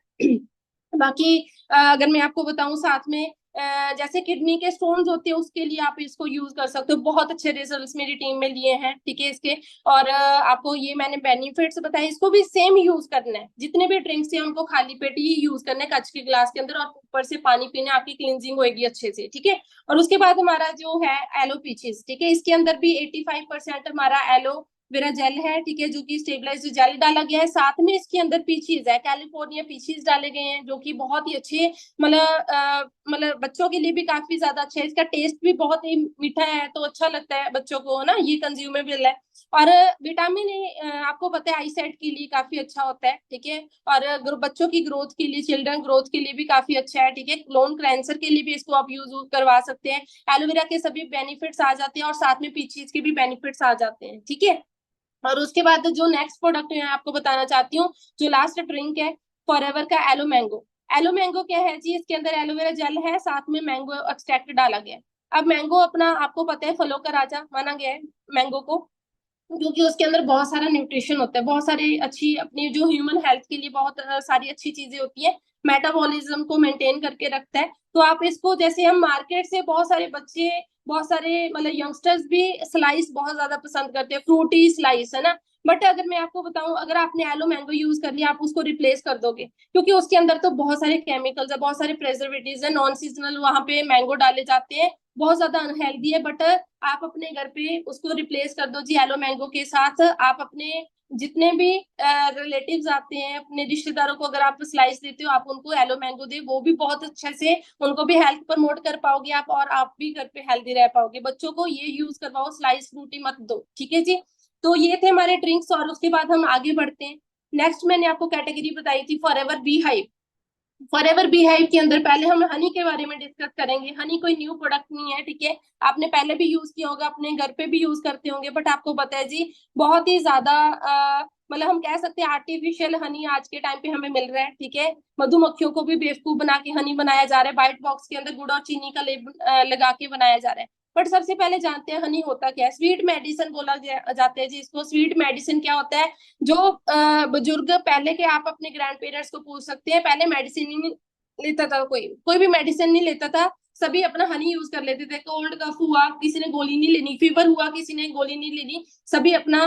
बाकी अगर मैं आपको बताऊं साथ में, जैसे किडनी के स्टोन्स होते हैं उसके लिए आप इसको यूज कर सकते हो। बहुत अच्छे रिजल्ट्स मेरी टीम में लिए हैं, ठीक है इसके। और आपको ये मैंने बेनिफिट्स बताए, इसको भी सेम यूज करना है। जितने भी ड्रिंक्स हैं उनको खाली पेट ही यूज करना है, कच के गिलास के अंदर, और ऊपर से पानी पीना, आपकी क्लींजिंग होगी अच्छे से, ठीक है। और उसके बाद हमारा जो है एलो पीचेस, ठीक है, इसके अंदर भी 85% हमारा एलो वेरा जेल है, ठीक है, जो कि स्टेबलाइज्ड जेल डाला गया है। साथ में इसके अंदर पीचीज है, कैलिफोर्निया पीचीज डाले गए हैं, जो कि बहुत ही अच्छे मतलब बच्चों के लिए भी काफी ज्यादा अच्छा है। इसका टेस्ट भी बहुत ही मीठा है, तो अच्छा लगता है बच्चों को ना, ये कंज्यूमेबल है। और विटामिन ए आपको पता है आई साइट के लिए काफी अच्छा होता है, ठीक है, और बच्चों की ग्रोथ के लिए, चिल्ड्रन ग्रोथ के लिए भी काफी अच्छा है, ठीक है। क्लोन कैंसर के लिए भी इसको आप यूज करवा सकते हैं। एलोवेरा के सभी बेनिफिट्स आ जाते हैं और साथ में पीचीज के भी बेनिफिट्स आ जाते हैं, ठीक है। और उसके बाद जो नेक्स्ट प्रोडक्ट मैं आपको बताना चाहती हूँ, जो लास्ट ड्रिंक है फॉरएवर का एलो मैंगो। एलो मैंगो क्या है जी, इसके अंदर एलोवेरा जेल है, साथ में मैंगो एक्सट्रैक्ट डाला गया है। अब मैंगो अपना आपको पता है फलों का राजा माना गया है मैंगो को, क्योंकि उसके अंदर बहुत सारा न्यूट्रिशन होता है, बहुत सारी अच्छी अपनी जो ह्यूमन हेल्थ के लिए बहुत सारी अच्छी चीजें होती है, मेटाबॉलिज्म को मेंटेन करके रखता है। तो आप इसको, जैसे हम मार्केट से बहुत सारे बच्चे, बहुत सारे मतलब यंगस्टर्स भी स्लाइस बहुत ज्यादा पसंद करते हैं, फ्रूटी स्लाइस, है ना। बट अगर मैं आपको बताऊं, अगर आपने एलो मैंगो यूज कर लिया, आप उसको रिप्लेस कर दोगे, क्योंकि उसके अंदर तो बहुत सारे केमिकल्स है, बहुत सारे प्रेजर्वेटिव्स है, नॉन सीजनल वहां पे मैंगो डाले जाते हैं, बहुत ज्यादा अनहेल्दी है। बट आप अपने घर पे उसको रिप्लेस कर दो जी एलो मैंगो के साथ। आप अपने जितने भी रिलेटिव्स आते हैं, अपने रिश्तेदारों को अगर आप स्लाइस देते हो, आप उनको एलो मैंगो दे, वो भी बहुत अच्छे से उनको भी हेल्थ प्रमोट कर पाओगे आप, और आप भी घर पे हेल्दी रह पाओगे। बच्चों को ये यूज करवाओ, स्लाइस फ्रूटी मत दो, ठीक है जी। तो ये थे हमारे ड्रिंक्स, और उसके बाद हम आगे बढ़ते हैं। नेक्स्ट मैंने आपको कैटेगरी बताई थी forever bee hive. Forever bee hive के अंदर पहले हम हनी के बारे में डिस्कस करेंगे। हनी कोई न्यू प्रोडक्ट नहीं है, ठीक है, आपने पहले भी यूज किया होगा, अपने घर पे भी यूज करते होंगे, बट आपको पता है जी बहुत ही ज्यादा मतलब हम कह सकते हैं आर्टिफिशियल हनी आज के टाइम पे हमें मिल रहा है, ठीक है। मधुमक्खियों को भी बेवकूफ बना के हनी बनाया जा रहा है, व्हाइट बॉक्स के अंदर गुड़ और चीनी का लेप लगा के बनाया जा रहा है। बट सबसे पहले जानते हैं हनी होता क्या है। स्वीट मेडिसिन बोला जाता है जी इसको। स्वीट मेडिसिन क्या होता है, जो बुजुर्ग पहले के, आप अपने ग्रैंड पेरेंट्स को पूछ सकते हैं, पहले मेडिसिन नहीं लेता था, कोई भी मेडिसिन नहीं लेता था, सभी अपना हनी यूज कर लेते थे। कोल्ड कफ हुआ, किसी ने गोली नहीं लेनी, फीवर हुआ, किसी ने गोली नहीं लेनी, सभी अपना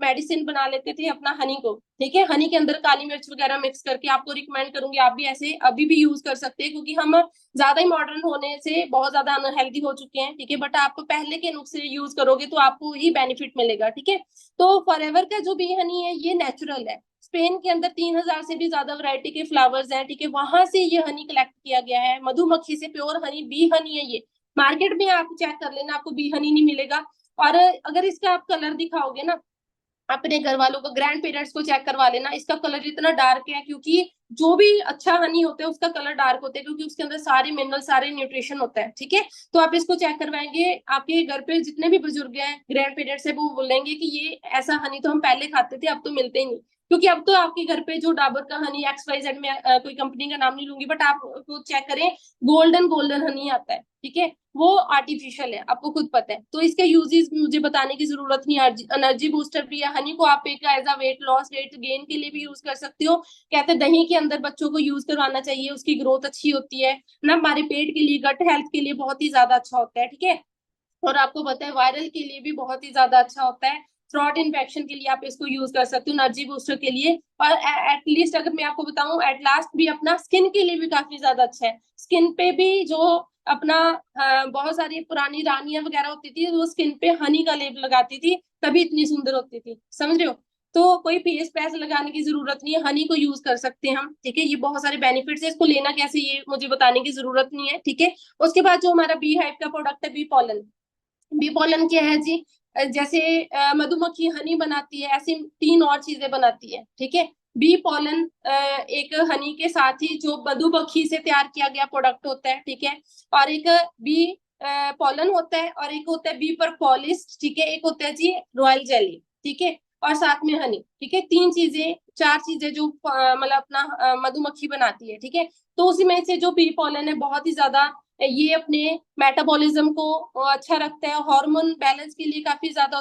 मेडिसिन बना लेते थे अपना हनी को, ठीक है। हनी के अंदर काली मिर्च वगैरह मिक्स करके, आपको रिकमेंड करूंगी आप भी ऐसे अभी भी यूज कर सकते हैं, क्योंकि हम ज्यादा ही मॉडर्न होने से बहुत ज्यादा अनहेल्दी हो चुके हैं, ठीक है। बट आप पहले के नुस्खे यूज करोगे तो आपको ही बेनिफिट मिलेगा, ठीक है। तो फॉरएवर का जो भी हनी है ये नेचुरल है। स्पेन के अंदर 3000 से भी ज्यादा वैरायटी के फ्लावर्स हैं, ठीक है, वहां से ये हनी कलेक्ट किया गया है, मधुमक्खी से प्योर हनी, बी हनी है ये। मार्केट में आप चेक कर लेना, आपको बी हनी नहीं मिलेगा। और अगर इसका आप कलर दिखाओगे ना अपने घर वालों को, ग्रैंड पेरेंट्स को चेक करवा लेना, इसका कलर इतना डार्क है, क्योंकि जो भी अच्छा हनी होता है उसका कलर डार्क होता है, क्योंकि उसके अंदर सारे मिनरल, सारे न्यूट्रिशन होता है, ठीक है। तो आप इसको चेक करवाएंगे, आपके घर पे जितने भी बुजुर्ग हैं, ग्रैंड पेरेंट्स है, वो बोलेंगे कि ये ऐसा हनी तो हम पहले खाते थे, अब तो मिलते ही नहीं। क्योंकि अब तो आपके घर पे जो डाबर का हनी XYZ में कोई कंपनी का नाम नहीं लूंगी, बट आप चेक करें, गोल्डन हनी आता है, ठीक है, वो आर्टिफिशियल है, आपको खुद पता है। तो इसके यूजेस मुझे बताने की जरूरत नहीं है। एनर्जी बूस्टर भी है हनी को, आप एक as a weight loss, weight gain के लिए भी यूज कर सकते हो। कहते हैं दही के अंदर बच्चों को यूज करवाना चाहिए, उसकी ग्रोथ अच्छी होती है ना, हमारे पेट के लिए, गट हेल्थ के लिए बहुत ही ज्यादा अच्छा होता है, ठीक है। और आपको पता है वायरल के लिए भी बहुत ही ज्यादा अच्छा होता है, थ्रोट इन्फेक्शन के लिए आप इसको यूज कर सकते हो, एनर्जी बूस्टर के लिए। और एटलीस्ट अगर मैं आपको बताऊं, एट लास्ट भी अपना स्किन के लिए भी काफी ज्यादा अच्छा है। स्किन पे भी जो अपना बहुत सारी पुरानी रानियां वगैरह होती थी, वो स्किन पे हनी का लेप लगाती थी, तभी इतनी सुंदर होती थी, समझ रहे हो। तो कोई फेस पैक लगाने की जरूरत नहीं है, हनी को यूज कर सकते हैं हम, ठीक है। ये बहुत सारे बेनिफिट्स है, इसको लेना कैसे ये मुझे बताने की जरूरत नहीं है, ठीक है। उसके बाद जो हमारा बी हाइव का प्रोडक्ट है बी पॉलन। बी पॉलन क्या है जी, जैसे मधुमक्खी हनी बनाती है, ऐसी 3 और चीजें बनाती है, ठीक है। बी पॉलन एक हनी के साथ ही जो मधुमक्खी से तैयार किया गया प्रोडक्ट होता है, ठीक है। और एक बी पॉलन होता है, और एक होता है बी परपोलिस, ठीक है, एक होता है जी रॉयल जेली, ठीक है, और साथ में हनी, ठीक है। 4 चीजें जो मतलब अपना मधुमक्खी बनाती है, ठीक है। तो उसी में से जो बी पॉलन है बहुत ही ज्यादा ये अपने मेटाबॉलिज्म को अच्छा रखता है, हार्मोन बैलेंस के लिए काफी ज्यादा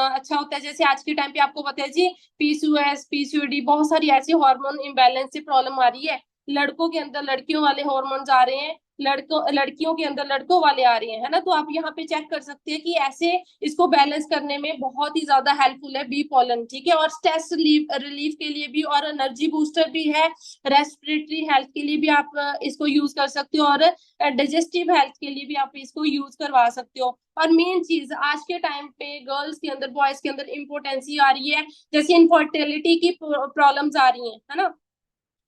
अच्छा होता है। जैसे आज के टाइम पे आपको पता है जी PCOS, PCOD, बहुत सारी ऐसी हार्मोन इम्बैलेंस से प्रॉब्लम आ रही है, लड़कों के अंदर लड़कियों वाले हॉर्मोन्स आ रहे हैं, लड़कियों के अंदर लड़कों वाले आ रहे हैं, है ना। तो आप यहाँ पे चेक कर सकते हैं कि ऐसे इसको बैलेंस करने में बहुत ही ज्यादा हेल्पफुल है बी पॉलन, ठीक है। और स्ट्रेस रिलीफ के लिए भी और एनर्जी बूस्टर भी है, रेस्पिरेटरी हेल्थ के लिए भी आप इसको यूज कर सकते हो, और डाइजेस्टिव हेल्थ के लिए भी आप इसको यूज करवा सकते हो। और मेन चीज आज के टाइम पे गर्ल्स के अंदर, बॉयज के अंदर इम्पोर्टेंसी आ रही है, जैसे इनफर्टिलिटी की प्रॉब्लम्स आ रही है ना,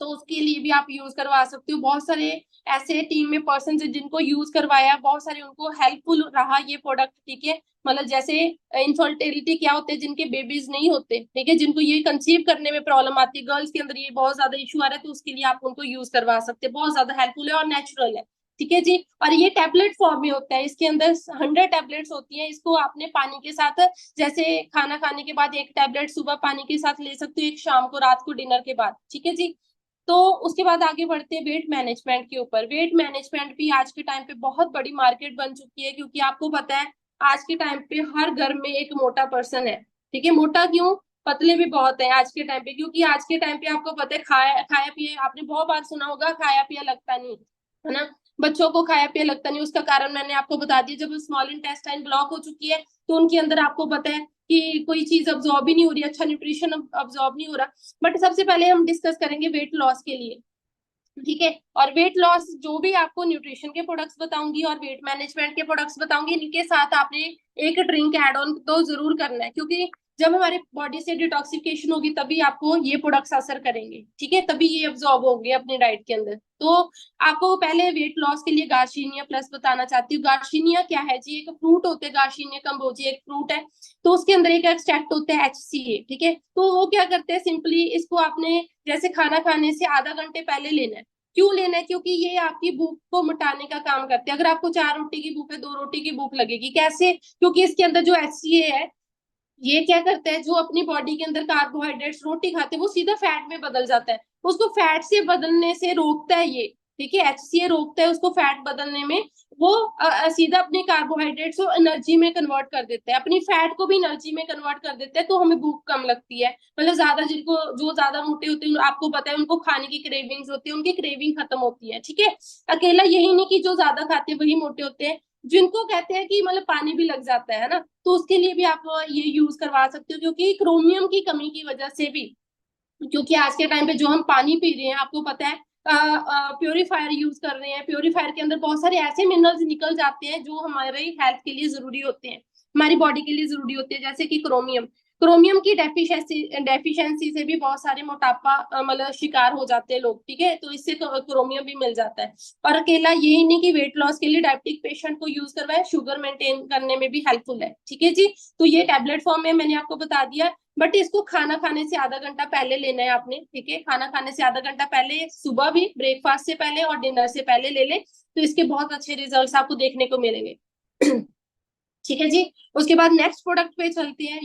तो उसके लिए भी आप यूज करवा सकते हो। बहुत सारे ऐसे टीम में पर्सन है जिनको यूज करवाया, बहुत सारे उनको हेल्पफुल रहा ये प्रोडक्ट, ठीक है। मतलब जैसे इनफर्टिलिटी क्या होते हैं, जिनके बेबीज नहीं होते, ठीक है, जिनको ये कंसीव करने में प्रॉब्लम आती है, गर्ल्स के अंदर ये बहुत ज्यादा इशू आ रहा है, तो उसके लिए आप उनको यूज करवा सकते हैं। बहुत ज्यादा हेल्पफुल है और नेचुरल है, ठीक है जी। और ये टैबलेट फॉर्म में होता है, इसके अंदर 100 टैबलेट्स होती हैं। इसको आपने पानी के साथ, जैसे खाना खाने के बाद एक टैबलेट सुबह पानी के साथ ले सकते हो, एक शाम को, रात को डिनर के बाद, ठीक है जी। तो उसके बाद आगे बढ़ते हैं वेट मैनेजमेंट के ऊपर। वेट मैनेजमेंट भी आज के टाइम पे बहुत बड़ी मार्केट बन चुकी है, क्योंकि आपको पता है आज के टाइम पे हर घर में एक मोटा पर्सन है, ठीक है। मोटा क्यों, पतले भी बहुत है आज के टाइम पे, क्योंकि आज के टाइम पे आपको पता है खाया पिया, आपने बहुत बार सुना होगा खाया पिया लगता नहीं, है ना। बच्चों को खाया पिया लगता नहीं, उसका कारण मैंने आपको बता दिया। जब स्मॉल इंटेस्टाइन ब्लॉक हो चुकी है तो उनके अंदर आपको पता है कि कोई चीज अब्जॉर्ब ही नहीं हो रही, अच्छा न्यूट्रिशन अब्जॉर्ब नहीं हो रहा। बट सबसे पहले हम डिस्कस करेंगे वेट लॉस के लिए, ठीक है। और वेट लॉस जो भी आपको न्यूट्रिशन के प्रोडक्ट्स बताऊंगी और वेट मैनेजमेंट के प्रोडक्ट्स बताऊंगी, इनके साथ आपने एक ड्रिंक ऐड ऑन तो जरूर करना है, क्योंकि जब हमारे बॉडी से डिटॉक्सिफिकेशन होगी तभी आपको ये प्रोडक्ट्स असर करेंगे, ठीक है, तभी ये अब्जॉर्ब होंगे अपनी डाइट के अंदर। तो आपको पहले वेट लॉस के लिए गार्सिनिया प्लस बताना चाहती हूँ। गार्सिनिया क्या है जी, एक फ्रूट होता है, गार्सिनिया कंबोजिया एक फ्रूट है, तो उसके अंदर एक एक्सट्रैक्ट होता है HCA, ठीक है। तो वो क्या करते हैं, सिंपली इसको आपने जैसे खाना खाने से आधा घंटे पहले लेना है। क्यों लेना है, क्योंकि ये आपकी भूख को मिटाने का काम करते हैं। अगर आपको 4 रोटी की भूख है, 2 रोटी की भूख लगेगी, कैसे, क्योंकि इसके अंदर जो HCA है ये क्या करता है, जो अपनी बॉडी के अंदर कार्बोहाइड्रेट्स रोटी खाते हैं वो सीधा फैट में बदल जाता है, उसको फैट से बदलने से रोकता है ये, ठीक है। HCA रोकता है उसको फैट बदलने में, वो सीधा अपने कार्बोहाइड्रेट्स को एनर्जी में कन्वर्ट कर देता है, अपनी फैट को भी एनर्जी में कन्वर्ट कर देता है, तो हमें भूख कम लगती है। मतलब ज्यादा जिनको, जो ज्यादा मोटे होते हैं आपको पता है उनको खाने की क्रेविंग्स होती है, उनकी क्रेविंग खत्म होती है, ठीक है। अकेला यही नहीं कि जो ज्यादा खाते हैं वही मोटे होते हैं, जिनको कहते हैं कि मतलब पानी भी लग जाता है ना, तो उसके लिए भी आप ये यूज करवा सकते हो, क्योंकि क्रोमियम की कमी की वजह से भी, क्योंकि आज के टाइम पे जो हम पानी पी रहे हैं आपको पता है प्योरीफायर यूज कर रहे हैं, प्योरीफायर के अंदर बहुत सारे ऐसे मिनरल्स निकल जाते हैं जो हमारे हेल्थ के लिए जरूरी होते हैं, हमारी बॉडी के लिए जरूरी होते हैं, जैसे कि क्रोमियम की डेफिशिएंसी से भी बहुत सारे मोटापा मतलब शिकार हो जाते हैं लोग, ठीक है। तो इससे क्रोमियम भी मिल जाता है। और अकेला यही नहीं कि वेट लॉस के लिए डायबिटिक पेशेंट को यूज करवाए, शुगर मेंटेन करने में भी हेल्पफुल है, ठीक है जी। तो ये टैबलेट फॉर्म में मैंने आपको बता दिया, बट इसको खाना खाने से आधा घंटा पहले लेना है आपने, ठीक है। खाना खाने से आधा घंटा पहले, सुबह भी ब्रेकफास्ट से पहले और डिनर से पहले ले ले, तो इसके बहुत अच्छे रिजल्ट्स आपको देखने को मिलेंगे, ठीक है जी। उसके बाद नेक्स्ट प्रोडक्ट पे चलते हैं,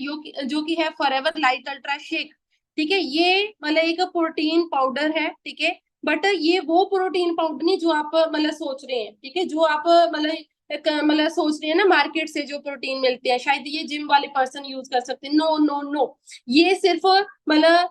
जो कि है फॉरएवर लाइट अल्ट्रा शेक, ठीक है। ये मतलब एक प्रोटीन पाउडर है, ठीक है, बट ये वो प्रोटीन पाउडर नहीं जो आप मतलब सोच रहे हैं, ठीक है, जो आप मतलब सोच रहे हैं ना मार्केट से जो प्रोटीन मिलते हैं, शायद ये जिम वाले पर्सन यूज कर सकते हैं। नो नो नो, ये सिर्फ मतलब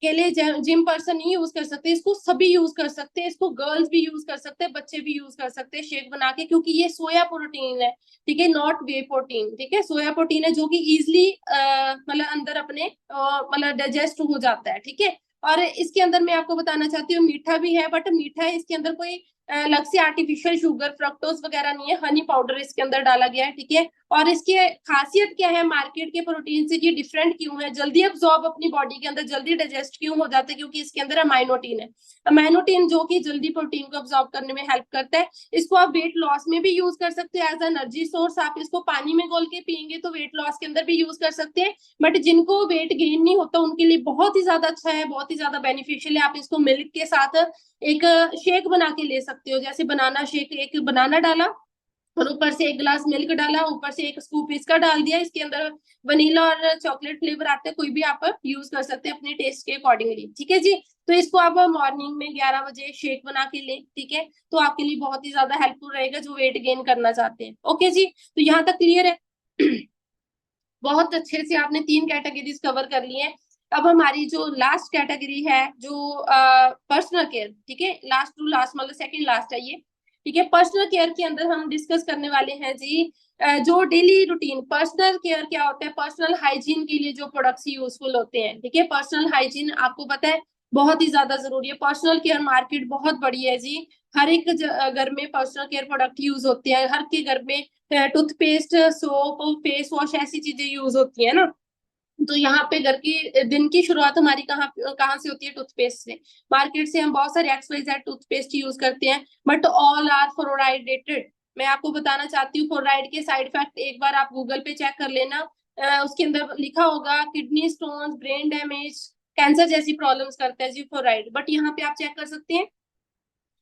के लिए जिम पर्सन नहीं यूज कर सकते, इसको सभी यूज कर सकते हैं, इसको गर्ल्स भी यूज कर सकते हैं, बच्चे भी यूज कर सकते हैं शेक बना के, क्योंकि ये सोया प्रोटीन है, ठीक है, नॉट वे प्रोटीन, ठीक है। सोया प्रोटीन है जो कि इजिली मतलब अंदर अपने मतलब डाइजेस्ट हो जाता है, ठीक है। और इसके अंदर मैं आपको बताना चाहती हूँ मीठा भी है, बट मीठा है इसके अंदर कोई अलग से आर्टिफिशियल शुगर फ्रक्टोज वगैरह नहीं है, हनी पाउडर इसके अंदर डाला गया है, ठीक है। और इसकी खासियत क्या है, मार्केट के प्रोटीन से ये डिफरेंट क्यों है, जल्दी अब्सॉर्ब अपनी बॉडी के अंदर जल्दी डाइजेस्ट क्यों हो जाता है, क्योंकि इसके अंदर अमाइनोटिन है, अमाइनोटिन जो कि जल्दी प्रोटीन को अब्सॉर्ब करने में हेल्प करता है। इसको आप वेट लॉस में भी यूज कर सकते हैं एज एनर्जी सोर्स, आप इसको पानी में घोल के पियेंगे तो वेट लॉस के अंदर भी यूज कर सकते हैं। बट जिनको वेट गेन नहीं होता उनके लिए बहुत ही ज्यादा अच्छा है, बहुत ही ज्यादा बेनिफिशियल है। आप इसको मिल्क के साथ एक शेक बना के ले सकते हो, जैसे बनाना शेक, एक बनाना डाला और ऊपर से 1 गिलास मिल्क डाला, ऊपर से 1 स्कूप इसका डाल दिया, इसके अंदर वनीला और चॉकलेट फ्लेवर आता है, कोई भी आप यूज कर सकते हैं अपने टेस्ट के अकॉर्डिंगली, ठीक है जी। तो इसको आप मॉर्निंग में 11 बजे शेक बना के लें, ठीक है, तो आपके लिए बहुत ही ज्यादा हेल्पफुल रहेगा जो वेट गेन करना चाहते हैं। ओके जी, तो यहाँ तक क्लियर है। बहुत अच्छे से आपने 3 कैटेगरीज कवर कर ली है। अब हमारी जो लास्ट कैटेगरी है जो पर्सनल केयर, ठीक है, लास्ट टू लास्ट मतलब सेकंड लास्ट है ये, ठीक है। पर्सनल केयर के अंदर हम डिस्कस करने वाले हैं जी जो डेली रूटीन। पर्सनल केयर क्या होता है? पर्सनल हाइजीन के लिए जो प्रोडक्ट्स यूजफुल होते हैं, ठीक है। पर्सनल हाइजीन आपको पता है बहुत ही ज्यादा जरूरी है। पर्सनल केयर मार्केट बहुत बड़ी है जी, हर एक घर में पर्सनल केयर प्रोडक्ट यूज होते हैं, हर के घर में टूथपेस्ट, सोप, फेस वॉश ऐसी चीजें यूज होती है ना। तो यहाँ पे घर की दिन की शुरुआत हमारी कहाँ कहाँ से होती है? टूथपेस्ट से। मार्केट से हम बहुत सारे XYZ टूथपेस्ट यूज करते हैं, बट ऑल आर फ्लोराइडेटेड। मैं आपको बताना चाहती हूँ फ्लोराइड के साइड इफेक्ट एक बार आप गूगल पे चेक कर लेना, उसके अंदर लिखा होगा kidney stone, brain damage, cancer जैसी प्रॉब्लम्स करता है जी फ्लोराइड। बट यहाँ पे आप चेक कर सकते हैं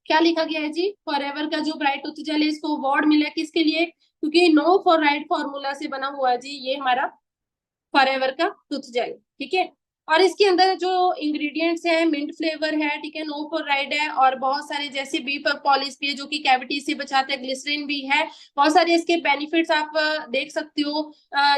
क्या लिखा गया है जी, फॉरएवर का जो ब्राइट टूथ जेल है इसको अवार्ड मिला है किसके लिए? क्योंकि नो फ्लोराइड फॉर्मूला से बना हुआ है जी ये हमारा फॉरएवर का टूथ जेल, ठीक है। और इसके अंदर जो इंग्रेडिएंट्स है, मिंट फ्लेवर है, ठीक है, नो फ्लोराइड है, और बहुत सारे जैसे बी पॉलिश भी है जो कि कैविटी से बचाता है, ग्लिसरीन भी है, बहुत सारे इसके बेनिफिट्स आप देख सकते हो।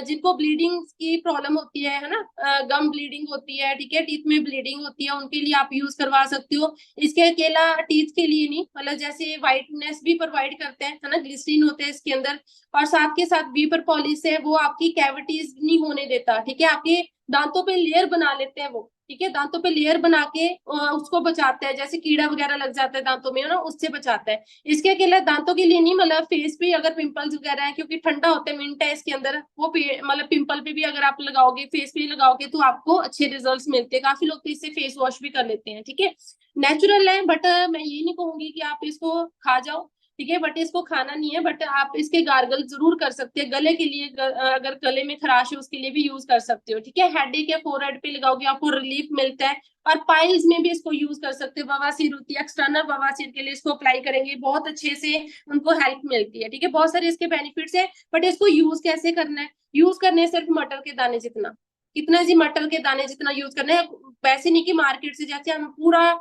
जिनको ब्लीडिंग की प्रॉब्लम होती है ना, गम ब्लीडिंग होती है, ठीक है, टीथ में ब्लीडिंग होती है, उनके लिए आप यूज करवा सकते हो। इसके अकेला टीथ के लिए नहीं, मतलब जैसे व्हाइटनेस भी प्रोवाइड करते हैं, है ना, ग्लिसरीन होते हैं इसके अंदर, और साथ के साथ बीपर पॉलिश है वो आपकी कैविटीज नहीं होने देता, ठीक है, आपके दांतों पे लेयर बना लेते हैं वो, ठीक है, दांतों पे लेयर बना के उसको बचाता है, जैसे कीड़ा वगैरह लग जाता है दांतों में ना, उससे बचाता है। इसके अकेला दांतों के लिए नहीं, मतलब फेस पे अगर पिंपल्स वगैरह है, क्योंकि ठंडा होता है, मिंट है इसके अंदर, वो मतलब पिंपल पे भी अगर आप लगाओगे, फेस पे लगाओगे तो आपको अच्छे रिजल्ट्स मिलते हैं। काफी लोग तो इससे फेस वॉश भी कर लेते हैं, ठीक है, नेचुरल है। बट मैं ये नहीं कहूंगी कि आप इसको खा जाओ, ठीक है, बट इसको खाना नहीं है, बट आप इसके गार्गल जरूर कर सकते हैं गले के लिए, अगर गले में खराश है उसके लिए भी यूज कर सकते हो, ठीक है। हेडेक या फोरहेड पे लगाओगे आपको रिलीफ मिलता है, और पाइल्स में भी इसको यूज कर सकते हो, बवासीर होती है, एक्सटर्नल बवासीर के लिए इसको अप्लाई करेंगे बहुत अच्छे से उनको हेल्प मिलती है, ठीक है, बहुत सारे इसके बेनिफिट्स है। बट इसको यूज कैसे करना है? यूज करने सिर्फ मटर के दाने जितना, कितना जी, मटर के दाने जितना यूज करना है, वैसे नहीं कि मार्केट से जैसे हम पूरा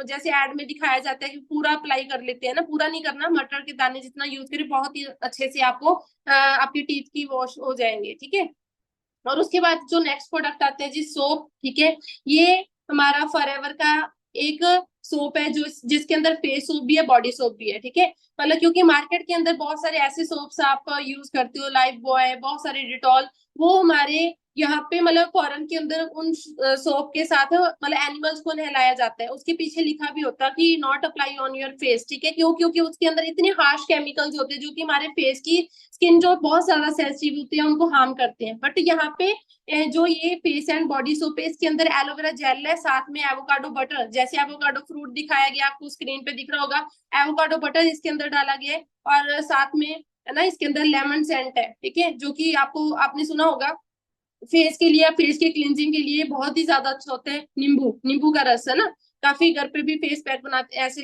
जैसे एड में दिखाया जाता है कि पूरा अप्लाई कर लेते हैं ना, पूरा नहीं करना, मटर के दाने जितना यूज करें, बहुत ही अच्छे से आपको आपकी टीथ की वॉश हो जाएंगे, ठीक है। और उसके बाद जो नेक्स्ट प्रोडक्ट आते हैं जी, सोप, ठीक है, ये हमारा फॉरएवर का एक सोप है जो जिसके अंदर फेस सोप भी है, बॉडी सोप भी है, ठीक है। मतलब क्योंकि मार्केट के अंदर बहुत सारे ऐसे सोप्स आप यूज करते हो, लाइफ बॉय, बहुत सारे डिटॉल, वो हमारे यहाँ पे मतलब फॉरेन के अंदर उन सोप के साथ मतलब एनिमल्स को नहलाया जाता है, उसके पीछे लिखा भी होता है कि not apply on your face, ठीक है, क्यों? क्योंकि उसके अंदर इतने हार्श केमिकल्स होते हैं जो कि हमारे फेस की स्किन जो बहुत ज्यादा सेंसिटिव होती है उनको हार्म करते हैं। बट यहाँ पे जो ये फेस एंड बॉडी सोप है इसके अंदर एलोवेरा जेल है, साथ में एवोकाडो बटर, जैसे एवोकाडो फ्रूट दिखाया गया आपको स्क्रीन पे दिख रहा होगा, एवोकाडो बटर इसके अंदर डाला गया है, और साथ में है ना इसके अंदर लेमन सेंट है, ठीक है, जो कि आपको आपने सुना होगा फेस के लिए, फेस के क्लींजिंग के लिए बहुत ही ज्यादा अच्छा होता है नींबू का रस, है ना, काफी घर पे भी फेस पैक बनाते ऐसे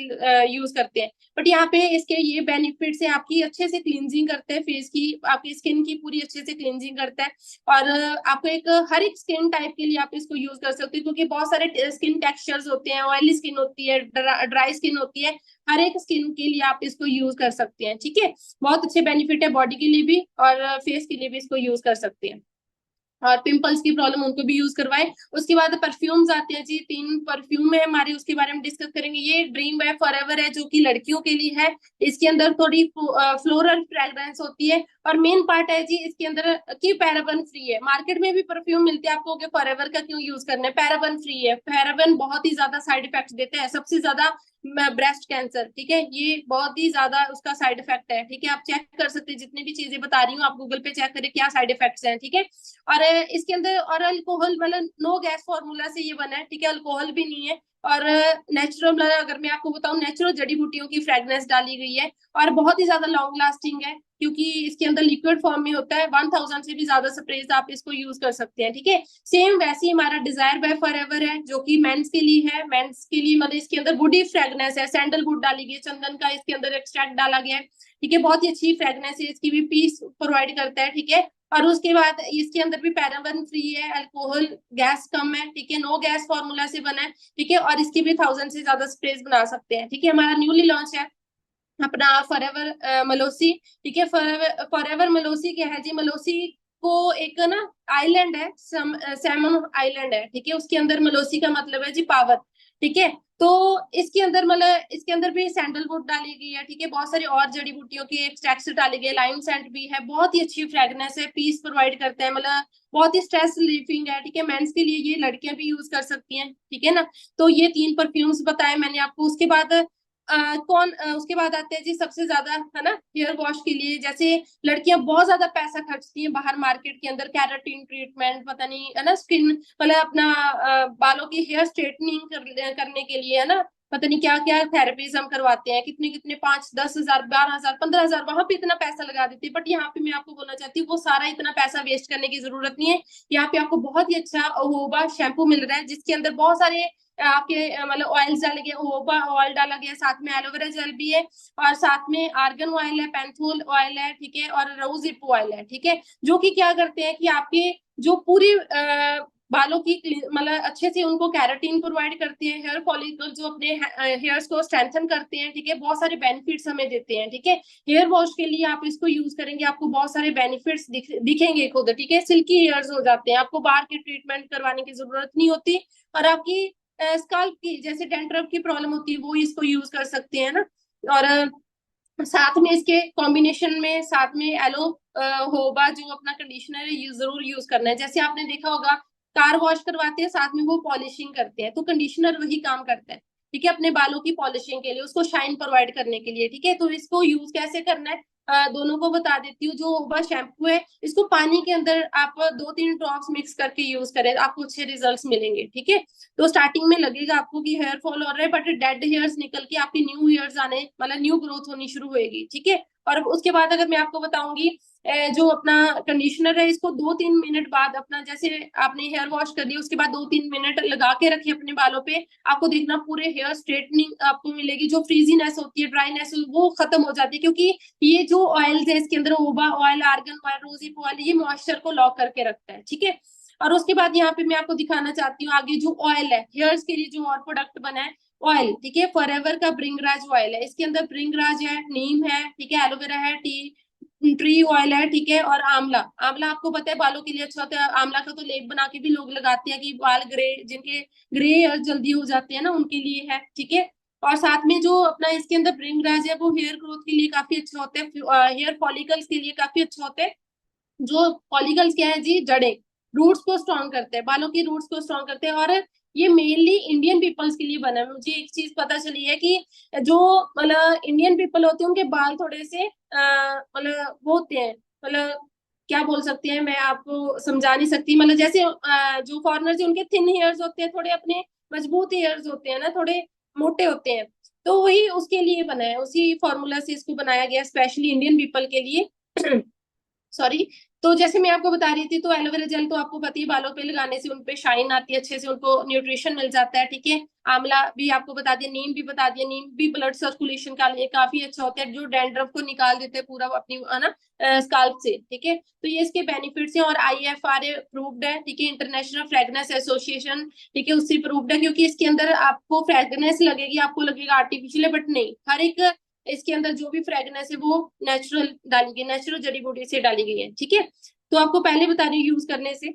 यूज करते हैं। बट यहाँ पे इसके ये बेनिफिट्स है, आपकी अच्छे से क्लींजिंग करते हैं फेस की, आपकी स्किन की पूरी अच्छे से क्लींजिंग करता है, और आपको एक हर एक स्किन टाइप के लिए आप इसको यूज कर सकते हो, क्योंकि बहुत सारे स्किन टेक्सचर्स होते हैं, ऑयली स्किन होती है, ड्राई स्किन होती है, हर एक स्किन के लिए आप इसको यूज कर सकते हैं, ठीक है। बहुत अच्छे बेनिफिट है बॉडी के लिए भी और फेस के लिए भी इसको यूज कर सकते हैं, और पिंपल्स की प्रॉब्लम उनको भी यूज करवाए। उसके बाद परफ्यूम्स आते हैं जी, 3 परफ्यूम है हमारे, उसके बारे में डिस्कस करेंगे। ये ड्रीम है फॉरएवर है जो कि लड़कियों के लिए है, इसके अंदर थोड़ी फ्लोरल फ्रेग्रेंस होती है, और मेन पार्ट है जी इसके अंदर की पैराबन फ्री है। मार्केट में भी परफ्यूम मिलते हैं आपको, फॉरएवर का क्यों यूज करना है, पैराबन फ्री है। पैराबन बहुत ही ज्यादा साइड इफेक्ट देता है, सबसे ज्यादा ब्रेस्ट कैंसर, ठीक है, ये बहुत ही ज्यादा उसका साइड इफेक्ट है, ठीक है, आप चेक कर सकते हैं, जितनी भी चीजें बता रही हूँ आप गूगल पे चेक करें क्या साइड इफेक्ट्स हैं, ठीक है। और इसके अंदर और अल्कोहल मतलब नो गैस फॉर्मूला से ये बना है, ठीक है, अल्कोहल भी नहीं है, और नेचुरल अगर मैं आपको बताऊं नेचुरल जड़ी बूटियों की फ्रेग्रेंस डाली गई है, और बहुत ही ज्यादा लॉन्ग लास्टिंग है क्योंकि इसके अंदर लिक्विड फॉर्म में होता है। 1000 से भी ज्यादा स्प्रेज आप इसको यूज कर सकते हैं, ठीक है। सेम वैसे ही हमारा डिजायर बाय फॉरएवर है जो कि मेंस के लिए है, मेंस के लिए मतलब इसके अंदर वुडी फ्रेग्रेंस है, सैंडलवुड डाली गई, चंदन का इसके अंदर एक्सट्रैक्ट डाला गया है, ठीक है, बहुत ही अच्छी फ्रेग्रेंस है, इसकी भी पीस प्रोवाइड करता है, ठीक है। और उसके बाद इसके अंदर भी पैराबन फ्री है, अल्कोहल गैस कम है, ठीक है, नो गैस फॉर्मूला से बना है, ठीक है, और इसकी भी 1000 से ज्यादा स्प्रेज बना सकते हैं, ठीक है। हमारा न्यूली लॉन्च है अपना फॉरएवर मलोसी, ठीक है, फॉरएवर मलोसी क्या है जी, मलोसी आपको एक ना आइलैंड है, सैमन आइलैंड है, ठीक है, उसके अंदर मलोसी का मतलब है जी पावर, ठीक है। तो इसके अंदर मतलब इसके अंदर भी सैंडलवुड डाली गई है, ठीक है, बहुत सारी और जड़ी बूटियों की एक्सट्रैक्ट्स डाली गई है, लाइम सेंट भी है, बहुत ही अच्छी फ्रेगनेंस है, पीस प्रोवाइड करते हैं, मतलब बहुत ही स्ट्रेस रिलीफिंग है, ठीक है। मेंस के लिए ये लड़कियां भी यूज कर सकती हैं, ठीक है ना। तो ये 3 परफ्यूम्स बताए मैंने आपको। उसके बाद उसके बाद आते हैं जी सबसे ज्यादा, है ना, हेयर वॉश के लिए। जैसे लड़कियां बहुत ज्यादा पैसा खर्चती हैं बाहर मार्केट के अंदर, कैराटिन ट्रीटमेंट, पता नहीं, है ना, स्किन मतलब अपना बालों की हेयर स्ट्रेटनिंग करने के लिए, है ना, पता नहीं क्या क्या थेरेपीज हम करवाते हैं, कितने कितने 5-10,000 12,000 15,000 वहां पे इतना पैसा लगा देती है। बट यहाँ पे मैं आपको बोलना चाहती हूँ वो सारा इतना पैसा वेस्ट करने की जरूरत नहीं है। यहाँ पे आपको बहुत ही अच्छा ओहोबा शैम्पू मिल रहा है, जिसके अंदर बहुत सारे आपके मतलब ऑयल्स डाले गए, ओहोबा ऑयल डाला गया, साथ में एलोवेरा जेल भी है, और साथ में आर्गन ऑयल है, पेंथोल ऑयल है, ठीक है, और रोज हिप ऑयल है, ठीक है, जो कि क्या करते हैं कि आपके जो पूरी बालों की मतलब अच्छे से उनको कैराटीन प्रोवाइड करती है, हेयर फॉलिकल जो अपने हेयर्स को स्ट्रेंथन करते हैं, ठीक है, बहुत सारे बेनिफिट्स हमें देते हैं, ठीक है। हेयर वॉश के लिए आप इसको यूज करेंगे, आपको बहुत सारे बेनिफिट्स दिखेंगे खुद, ठीक है, सिल्की हेयर्स हो जाते हैं, आपको बाहर की ट्रीटमेंट करवाने की जरूरत नहीं होती, और आपकी स्काल्प की जैसे डैंड्रफ की प्रॉब्लम होती है वो इसको यूज कर सकते हैं ना। और साथ में इसके कॉम्बिनेशन में साथ में एलो होबा जो अपना कंडीशनर है जरूर यूज करना है। जैसे आपने देखा होगा कार वॉश करवाते हैं साथ में वो पॉलिशिंग करते हैं, तो कंडीशनर वही काम करता है, ठीक है, अपने बालों की पॉलिशिंग के लिए, उसको शाइन प्रोवाइड करने के लिए, ठीक है। तो इसको यूज कैसे करना है दोनों को बता देती हूँ। जो होबा शैम्पू है इसको पानी के अंदर आप 2-3 ड्रॉप्स मिक्स करके यूज करें, आपको अच्छे रिजल्ट्स मिलेंगे, ठीक है। तो स्टार्टिंग में लगेगा आपको कि हेयर फॉल हो रहा है, बट डेड हेयर्स निकल के आपकी न्यू हेयर्स आने मतलब न्यू ग्रोथ होनी शुरू होगी, ठीक है। और उसके बाद अगर मैं आपको बताऊंगी जो अपना कंडीशनर है इसको 2-3 मिनट बाद अपना, जैसे आपने हेयर वॉश कर लिया उसके बाद 2-3 मिनट लगा के रखिए अपने बालों पे, आपको देखना पूरे हेयर स्ट्रेटनिंग आपको मिलेगी, जो फ्रीजीनेस होती है, ड्राईनेस वो खत्म हो जाती है, क्योंकि ये जो ऑयल्स है इसके अंदर ओबा ऑयल, आर्गन ऑयल, रोजी ऑयल, ये मॉइस्चर को लॉक करके रखता है, ठीक है। और उसके बाद यहाँ पे मैं आपको दिखाना चाहती हूँ आगे जो ऑयल है हेयर्स के लिए जो और प्रोडक्ट बना है ऑयल, ठीक है, फॉरएवर का ब्रिंगराज ऑयल है, इसके अंदर ब्रिंगराज है, नीम है, ठीक है, एलोवेरा है, ट्री ऑयल है, ठीक है, और आंवला। आंवला आपको पता है बालों के लिए अच्छा होता है, आंवला का तो लेप बना के भी लोग लगाते हैं कि बाल ग्रे, जिनके ग्रे जल्दी हो जाते हैं ना उनके लिए है, ठीक है। और साथ में जो अपना इसके अंदर ब्रिंगराज है वो हेयर ग्रोथ के लिए काफी अच्छा होता है, हेयर फॉलिकल्स के लिए काफी अच्छा होता है। जो फॉलिकल्स क्या है जी, जड़ें, रूट्स को स्ट्रॉन्ग करते हैं, बालों की रूट्स को स्ट्रॉन्ग करते हैं, और ये मेनली इंडियन पीपल्स के लिए बना है। मुझे एक चीज पता चली है कि जो मतलब इंडियन पीपल होते हैं उनके बाल थोड़े से मतलब वो होते हैं, मतलब क्या बोल सकते हैं, मैं आपको समझा नहीं सकती, मतलब जैसे जो फॉरेनर्स हैं उनके थिन हेयर्स होते हैं, थोड़े अपने मजबूत हेयर्स होते हैं ना, थोड़े मोटे होते हैं, तो वही उसके लिए बना है, उसी फॉर्मूला से इसको बनाया गया स्पेशली इंडियन पीपल के लिए सॉरी। तो जैसे मैं आपको बता रही थी, तो एलोवेरा जेल तो आपको पता ही बालों पे लगाने से उनपे शाइन आती है, अच्छे से उनको न्यूट्रिशन मिल जाता है, ठीक है। आंवला भी आपको बता दिया, नीम भी बता दिया, नीम भी ब्लड सर्कुलेशन का लिए काफी अच्छा होता है, जो डैंड्रफ को निकाल देते हैं पूरा अपनी है ना स्काल्प से, ठीक है। तो ये इसके बेनिफिट्स हैं, और IFRA अप्रूव्ड है, ठीक है, इंटरनेशनल फ्रेगनेंस एसोसिएशन, ठीक है, उससे अप्रूव्ड है, क्योंकि इसके अंदर आपको फ्रेगनेंस लगेगी, आपको लगेगा आर्टिफिशियल है, बट नहीं, हर एक इसके अंदर जो भी फ्रेगनेंस है वो नेचुरल डाली गई, नेचुरल जड़ी बूटी से डाली गई है, ठीक है। तो आपको पहले बता रही हूँ यूज करने से।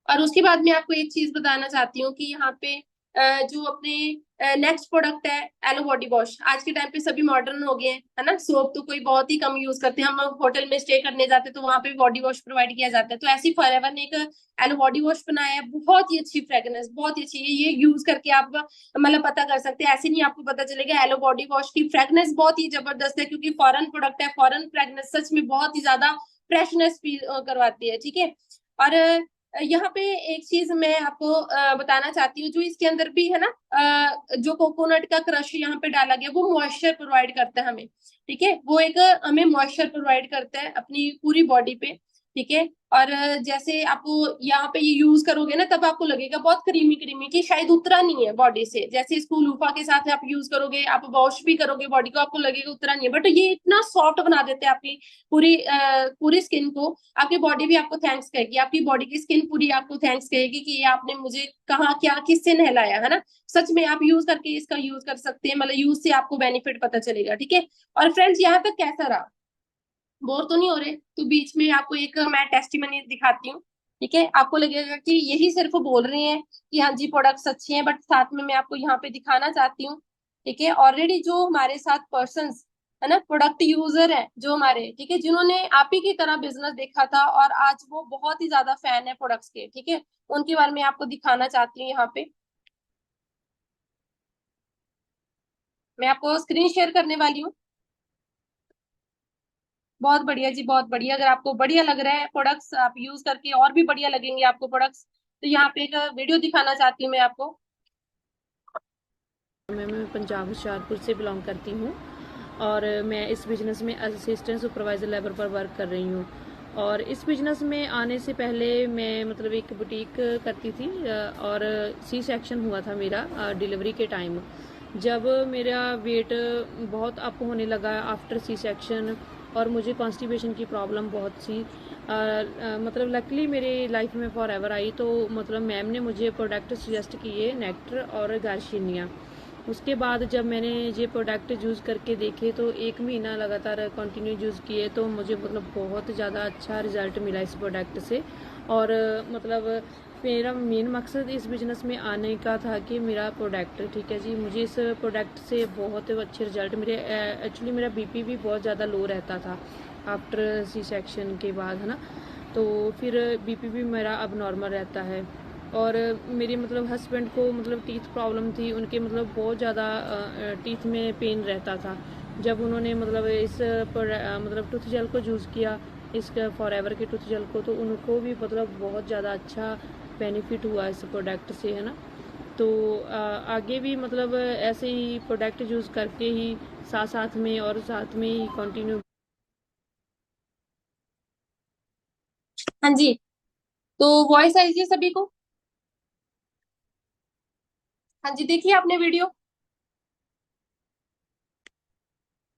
और उसके बाद मैं आपको एक चीज बताना चाहती हूँ कि यहाँ पे जो अपने नेक्स्ट प्रोडक्ट है एलो बॉडी वॉश। आज के टाइम पे सभी मॉडर्न हो गए हैं, है ना, सोप तो कोई बहुत ही कम यूज करते हैं, हम होटल में स्टे करने जाते हैं तो वहां पे बॉडी वॉश प्रोवाइड किया जाता है, तो ऐसी फॉरएवर ने एक एलो बॉडी वॉश बनाया है, बहुत ही अच्छी फ्रेगनेंस, बहुत ही अच्छी है, ये यूज करके आप मतलब पता कर सकते हैं, ऐसे नहीं आपको पता चलेगा। एलो बॉडी वॉश की फ्रेगनेंस बहुत ही जबरदस्त है, क्योंकि फॉरेन प्रोडक्ट है, फॉरेन फ्रेगनेंस सच में बहुत ही ज्यादा फ्रेशनेस फील करवाती है, ठीक है। और यहाँ पे एक चीज मैं आपको बताना चाहती हूँ, जो इसके अंदर भी है ना जो कोकोनट का क्रश यहाँ पे डाला गया वो मॉइस्चर प्रोवाइड करता है हमें, ठीक है, वो एक हमें मॉइस्चर प्रोवाइड करता है अपनी पूरी बॉडी पे, ठीक है। और जैसे आपको यहाँ पे ये यूज करोगे ना तब आपको लगेगा बहुत क्रीमी क्रीमी कि शायद उतरा नहीं है बॉडी से, जैसे इसको लूफा के साथ आप यूज करोगे, आप वॉश भी करोगे बॉडी को, आपको लगेगा उतरा नहीं है, बट ये इतना सॉफ्ट बना देते हैं आपकी पूरी स्किन को, आपकी बॉडी भी आपको थैंक्स कहेगी, आपकी बॉडी की स्किन पूरी आपको थैंक्स कहेगी कि ये आपने मुझे कहाँ क्या किससे नहलाया, है ना। सच में आप यूज करके इसका यूज कर सकते हैं, मतलब यूज से आपको बेनिफिट पता चलेगा, ठीक है। और फ्रेंड्स यहाँ तक कैसा रहा, बोर तो नहीं हो रहे? तो बीच में आपको एक मैं टेस्टिमनी दिखाती हूँ, ठीक है। आपको लगेगा कि यही सिर्फ बोल रहे हैं कि हाँ जी प्रोडक्ट्स अच्छे हैं, बट साथ में मैं आपको यहाँ पे दिखाना चाहती हूँ, ठीक है। ऑलरेडी जो हमारे साथ पर्सन्स है ना, प्रोडक्ट यूजर है जो हमारे, ठीक है, जिन्होंने आप ही की तरह बिजनेस देखा था और आज वो बहुत ही ज्यादा फैन है प्रोडक्ट्स के, ठीक है, उनके बारे में आपको दिखाना चाहती हूँ यहाँ पे। मैं आपको स्क्रीन शेयर करने वाली हूँ। बहुत बढ़िया जी, बहुत बढ़िया। अगर आपको बढ़िया लग रहा है प्रोडक्ट्स, आप यूज करके और भी बढ़िया लगेंगे आपको प्रोडक्ट्स, तो यहाँ पे एक वीडियो दिखाना चाहती हूँ मैं आपको।
मैं पंजाब हुशियारपुर से बिलोंग करती हूँ और मैं इस बिजनेस में असिस्टेंट सुपरवाइजर लेवल पर वर्क कर रही हूँ। और इस बिजनेस में आने से पहले मैं मतलब एक बुटीक करती थी और सी सेक्शन हुआ था मेरा डिलीवरी के टाइम। जब मेरा वेट बहुत अप होने लगा आफ्टर सी सेक्शन और मुझे कॉन्स्टिपेशन की प्रॉब्लम बहुत सी मतलब लकीली मेरे लाइफ में फॉर एवर आई, तो मतलब मैम ने मुझे प्रोडक्ट सजेस्ट किए नेक्टर और गार्शिनिया। उसके बाद जब मैंने ये प्रोडक्ट यूज़ करके देखे तो 1 महीना लगातार कंटिन्यू यूज़ किए तो मुझे मतलब बहुत ज़्यादा अच्छा रिजल्ट मिला इस प्रोडक्ट से। और मतलब मेरा मेन मकसद इस बिज़नेस में आने का था कि मेरा प्रोडक्ट, ठीक है जी, मुझे इस प्रोडक्ट से बहुत अच्छे रिजल्ट मेरे एक्चुअली मेरा बीपी भी बहुत ज़्यादा लो रहता था आफ्टर सी सेक्शन के बाद, है ना। तो फिर बीपी भी मेरा अब नॉर्मल रहता है। और मेरे मतलब हस्बैंड को मतलब टीथ प्रॉब्लम थी, उनके मतलब बहुत ज़्यादा टीथ में पेन रहता था। जब उन्होंने मतलब इस मतलब टूथ जेल को यूज़ किया, इस फॉर एवर के टूथ जेल को, तो उनको भी मतलब बहुत ज़्यादा अच्छा बेनिफिट हुआ इस प्रोडक्ट से, है ना। तो आगे भी मतलब ऐसे ही प्रोडक्ट यूज़ करके ही साथ में ही कंटिन्यू।
हाँ जी, तो वॉइस आई जी सभी को? हाँ जी, देखिए आपने वीडियो।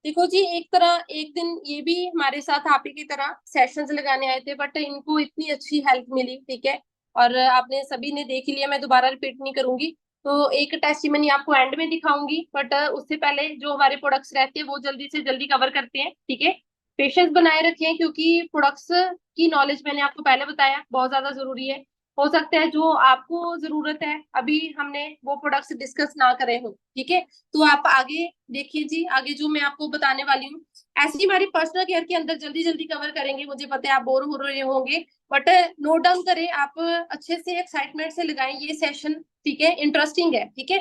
देखो जी, एक तरह एक दिन ये भी हमारे साथ आप ही की तरह सेशंस लगाने आए थे, बट इनको इतनी अच्छी हेल्प मिली, ठीक है, और आपने सभी ने देख लिया, मैं दोबारा रिपीट नहीं करूंगी। तो एक टेस्टिमनी आपको एंड में दिखाऊंगी, बट उससे पहले जो हमारे प्रोडक्ट्स रहते हैं वो जल्दी से जल्दी कवर करते हैं, ठीक है। पेशेंस बनाए रखें, क्योंकि प्रोडक्ट्स की नॉलेज मैंने आपको पहले बताया बहुत ज्यादा जरूरी है। हो सकता है जो आपको जरूरत है अभी हमने वो प्रोडक्ट्स डिस्कस ना करे हो, ठीक है। तो आप आगे देखिए जी, आगे जो मैं आपको बताने वाली हूँ ऐसी हमारी पर्सनल केयर के अंदर जल्दी जल्दी कवर करेंगे। मुझे पता है आप बोर हो रहे होंगे, बट नोट डाउन करें आप, अच्छे से एक्साइटमेंट से लगाएं ये सेशन, ठीक है, इंटरेस्टिंग है, ठीक है।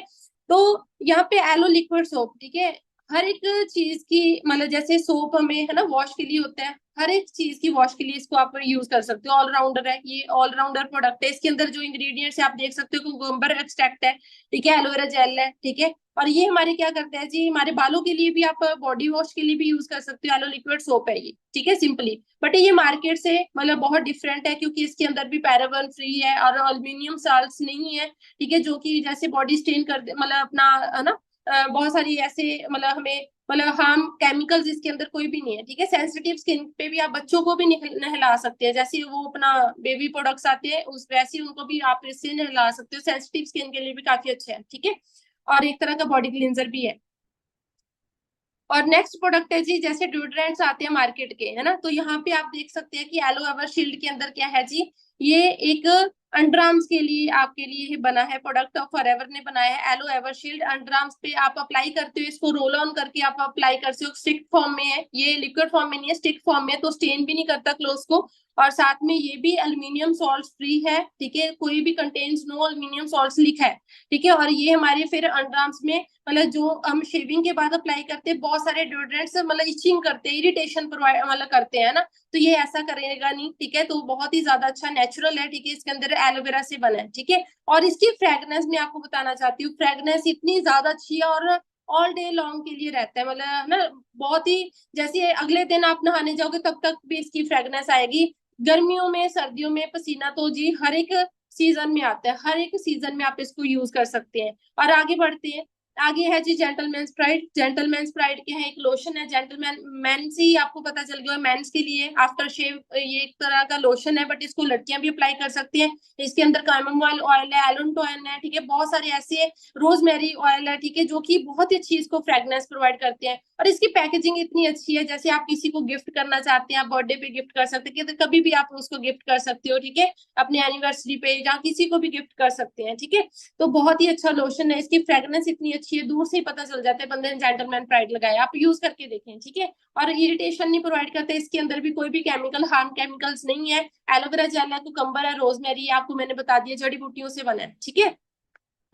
तो यहाँ पे एलो लिक्विड सोप, ठीक है, हर एक चीज की मतलब जैसे सोप हमें है ना वॉश के लिए होता है, हर एक चीज की वॉश के लिए इसको आप यूज कर सकते हो। ऑलराउंडर है ये, ऑलराउंडर प्रोडक्ट है। इसके अंदर जो इंग्रेडिएंट्स है आप देख सकते हो, कुकुम्बर एक्सट्रैक्ट है, ठीक है, एलोवेरा जेल है, ठीक है। और ये हमारे क्या करते हैं जी, हमारे बालों के लिए भी, आप बॉडी वॉश के लिए भी यूज कर सकते हो। एलो लिक्विड सोप है ये, ठीक है, सिंपली। बट ये मार्केट से मतलब बहुत डिफरेंट है, क्योंकि इसके अंदर भी पैराबन फ्री है और एल्युमिनियम साल्ट्स नहीं है, ठीक है, जो कि जैसे बॉडी स्टेन कर मतलब अपना है ना, बहुत सारी ऐसे मतलब हमें मतलब हार्म केमिकल्स इसके अंदर कोई भी नहीं है, ठीक है। सेंसिटिव स्किन पे भी आप बच्चों को भी नहला सकते हैं, जैसे वो अपना बेबी प्रोडक्ट्स आते हैं उस वैसे उनको भी आप इससे नहला सकते हो। सेंसिटिव स्किन के लिए भी काफी अच्छा है, ठीक है, और एक तरह का बॉडी क्लींजर भी है। और नेक्स्ट प्रोडक्ट है जी, जैसे डिओड्रेंट्स आते हैं मार्केट के, है ना, तो यहाँ पे आप देख सकते हैं कि एलो एवर शील्ड के अंदर क्या है जी, ये एक अंडरआर्म्स के लिए आपके लिए ही बना है प्रोडक्ट, ऑफ फॉरएवर ने बनाया है। एलो एवर शील्ड अंडरआर्म्स पे आप अप्लाई करते हो, इसको रोल ऑन करके आप अप्लाई करते हो। स्टिक फॉर्म में है ये, लिक्विड फॉर्म में नहीं है, स्टिक फॉर्म में, तो स्टेन भी नहीं करता क्लोथ को। और साथ में ये भी एल्युमिनियम सॉल्ट फ्री है, ठीक है, कोई भी कंटेन्स नो एल्युमिनियम सॉल्ट लिखा है, ठीक है। और ये हमारे फिर अंडरआर्म्स में मतलब जो हम शेविंग के बाद अप्लाई करते हैं, बहुत सारे डिओड्रेंट्स मतलब इचिंग करते हैं, इरिटेशन प्रोवाइड मतलब करते हैं ना, तो ये ऐसा करेगा नहीं, ठीक है। तो बहुत ही ज्यादा अच्छा नेचुरल है, ठीक है, इसके अंदर एलोवेरा से बना है, ठीक है। और इसकी फ्रेगनेंस मैं आपको बताना चाहती हूँ, फ्रेगनेंस इतनी ज्यादा अच्छी है और ऑल डे लॉन्ग के लिए रहता है, मतलब ना बहुत ही, जैसे अगले दिन आप नहाने जाओगे तब तक भी इसकी फ्रेगनेंस आएगी। गर्मियों में सर्दियों में पसीना तो जी हर एक सीजन में आता है, हर एक सीजन में आप इसको यूज कर सकते हैं। और आगे बढ़ते हैं, आगे है जी जेंटलमैन प्राइड। जेंटलमैन प्राइड क्या है? एक लोशन है। जेंटलमैन मेन से ही आपको पता चल गया, मेंस के लिए आफ्टर शेव ये एक तरह का लोशन है, बट इसको लड़कियां भी अप्लाई कर सकती हैं। इसके अंदर कैमोमाइल ऑयल है, एलोंट ऑयल है, ठीक है, बहुत सारे ऐसे, रोजमेरी ऑयल है, ठीक है, जो कि बहुत ही अच्छी इसको फ्रेग्रेंस प्रोवाइड करते हैं। और इसकी पैकेजिंग इतनी अच्छी है, जैसे आप किसी को गिफ्ट करना चाहते हैं, आप बर्थडे पे गिफ्ट कर सकते हैं, कभी भी आप उसको गिफ्ट कर सकते हो, ठीक है, अपने एनिवर्सरी पे या किसी को भी गिफ्ट कर सकते हैं, ठीक है। तो बहुत ही अच्छा लोशन है, इसकी फ्रेग्रेंस इतनी अच्छी है, दूर से ही पता चल जाता है बंदे ने जेंटलमैन प्राइड लगाया। आप यूज करके देखें, ठीक है। और इरिटेशन नहीं प्रोवाइड करते, इसके अंदर भी कोई भी केमिकल, हार्म केमिकल्स नहीं है। एलोवेरा जेल है, कुकम्बर है, रोजमेरी है, आपको मैंने बता दिया, जड़ी बूटियों से बना है, ठीक है।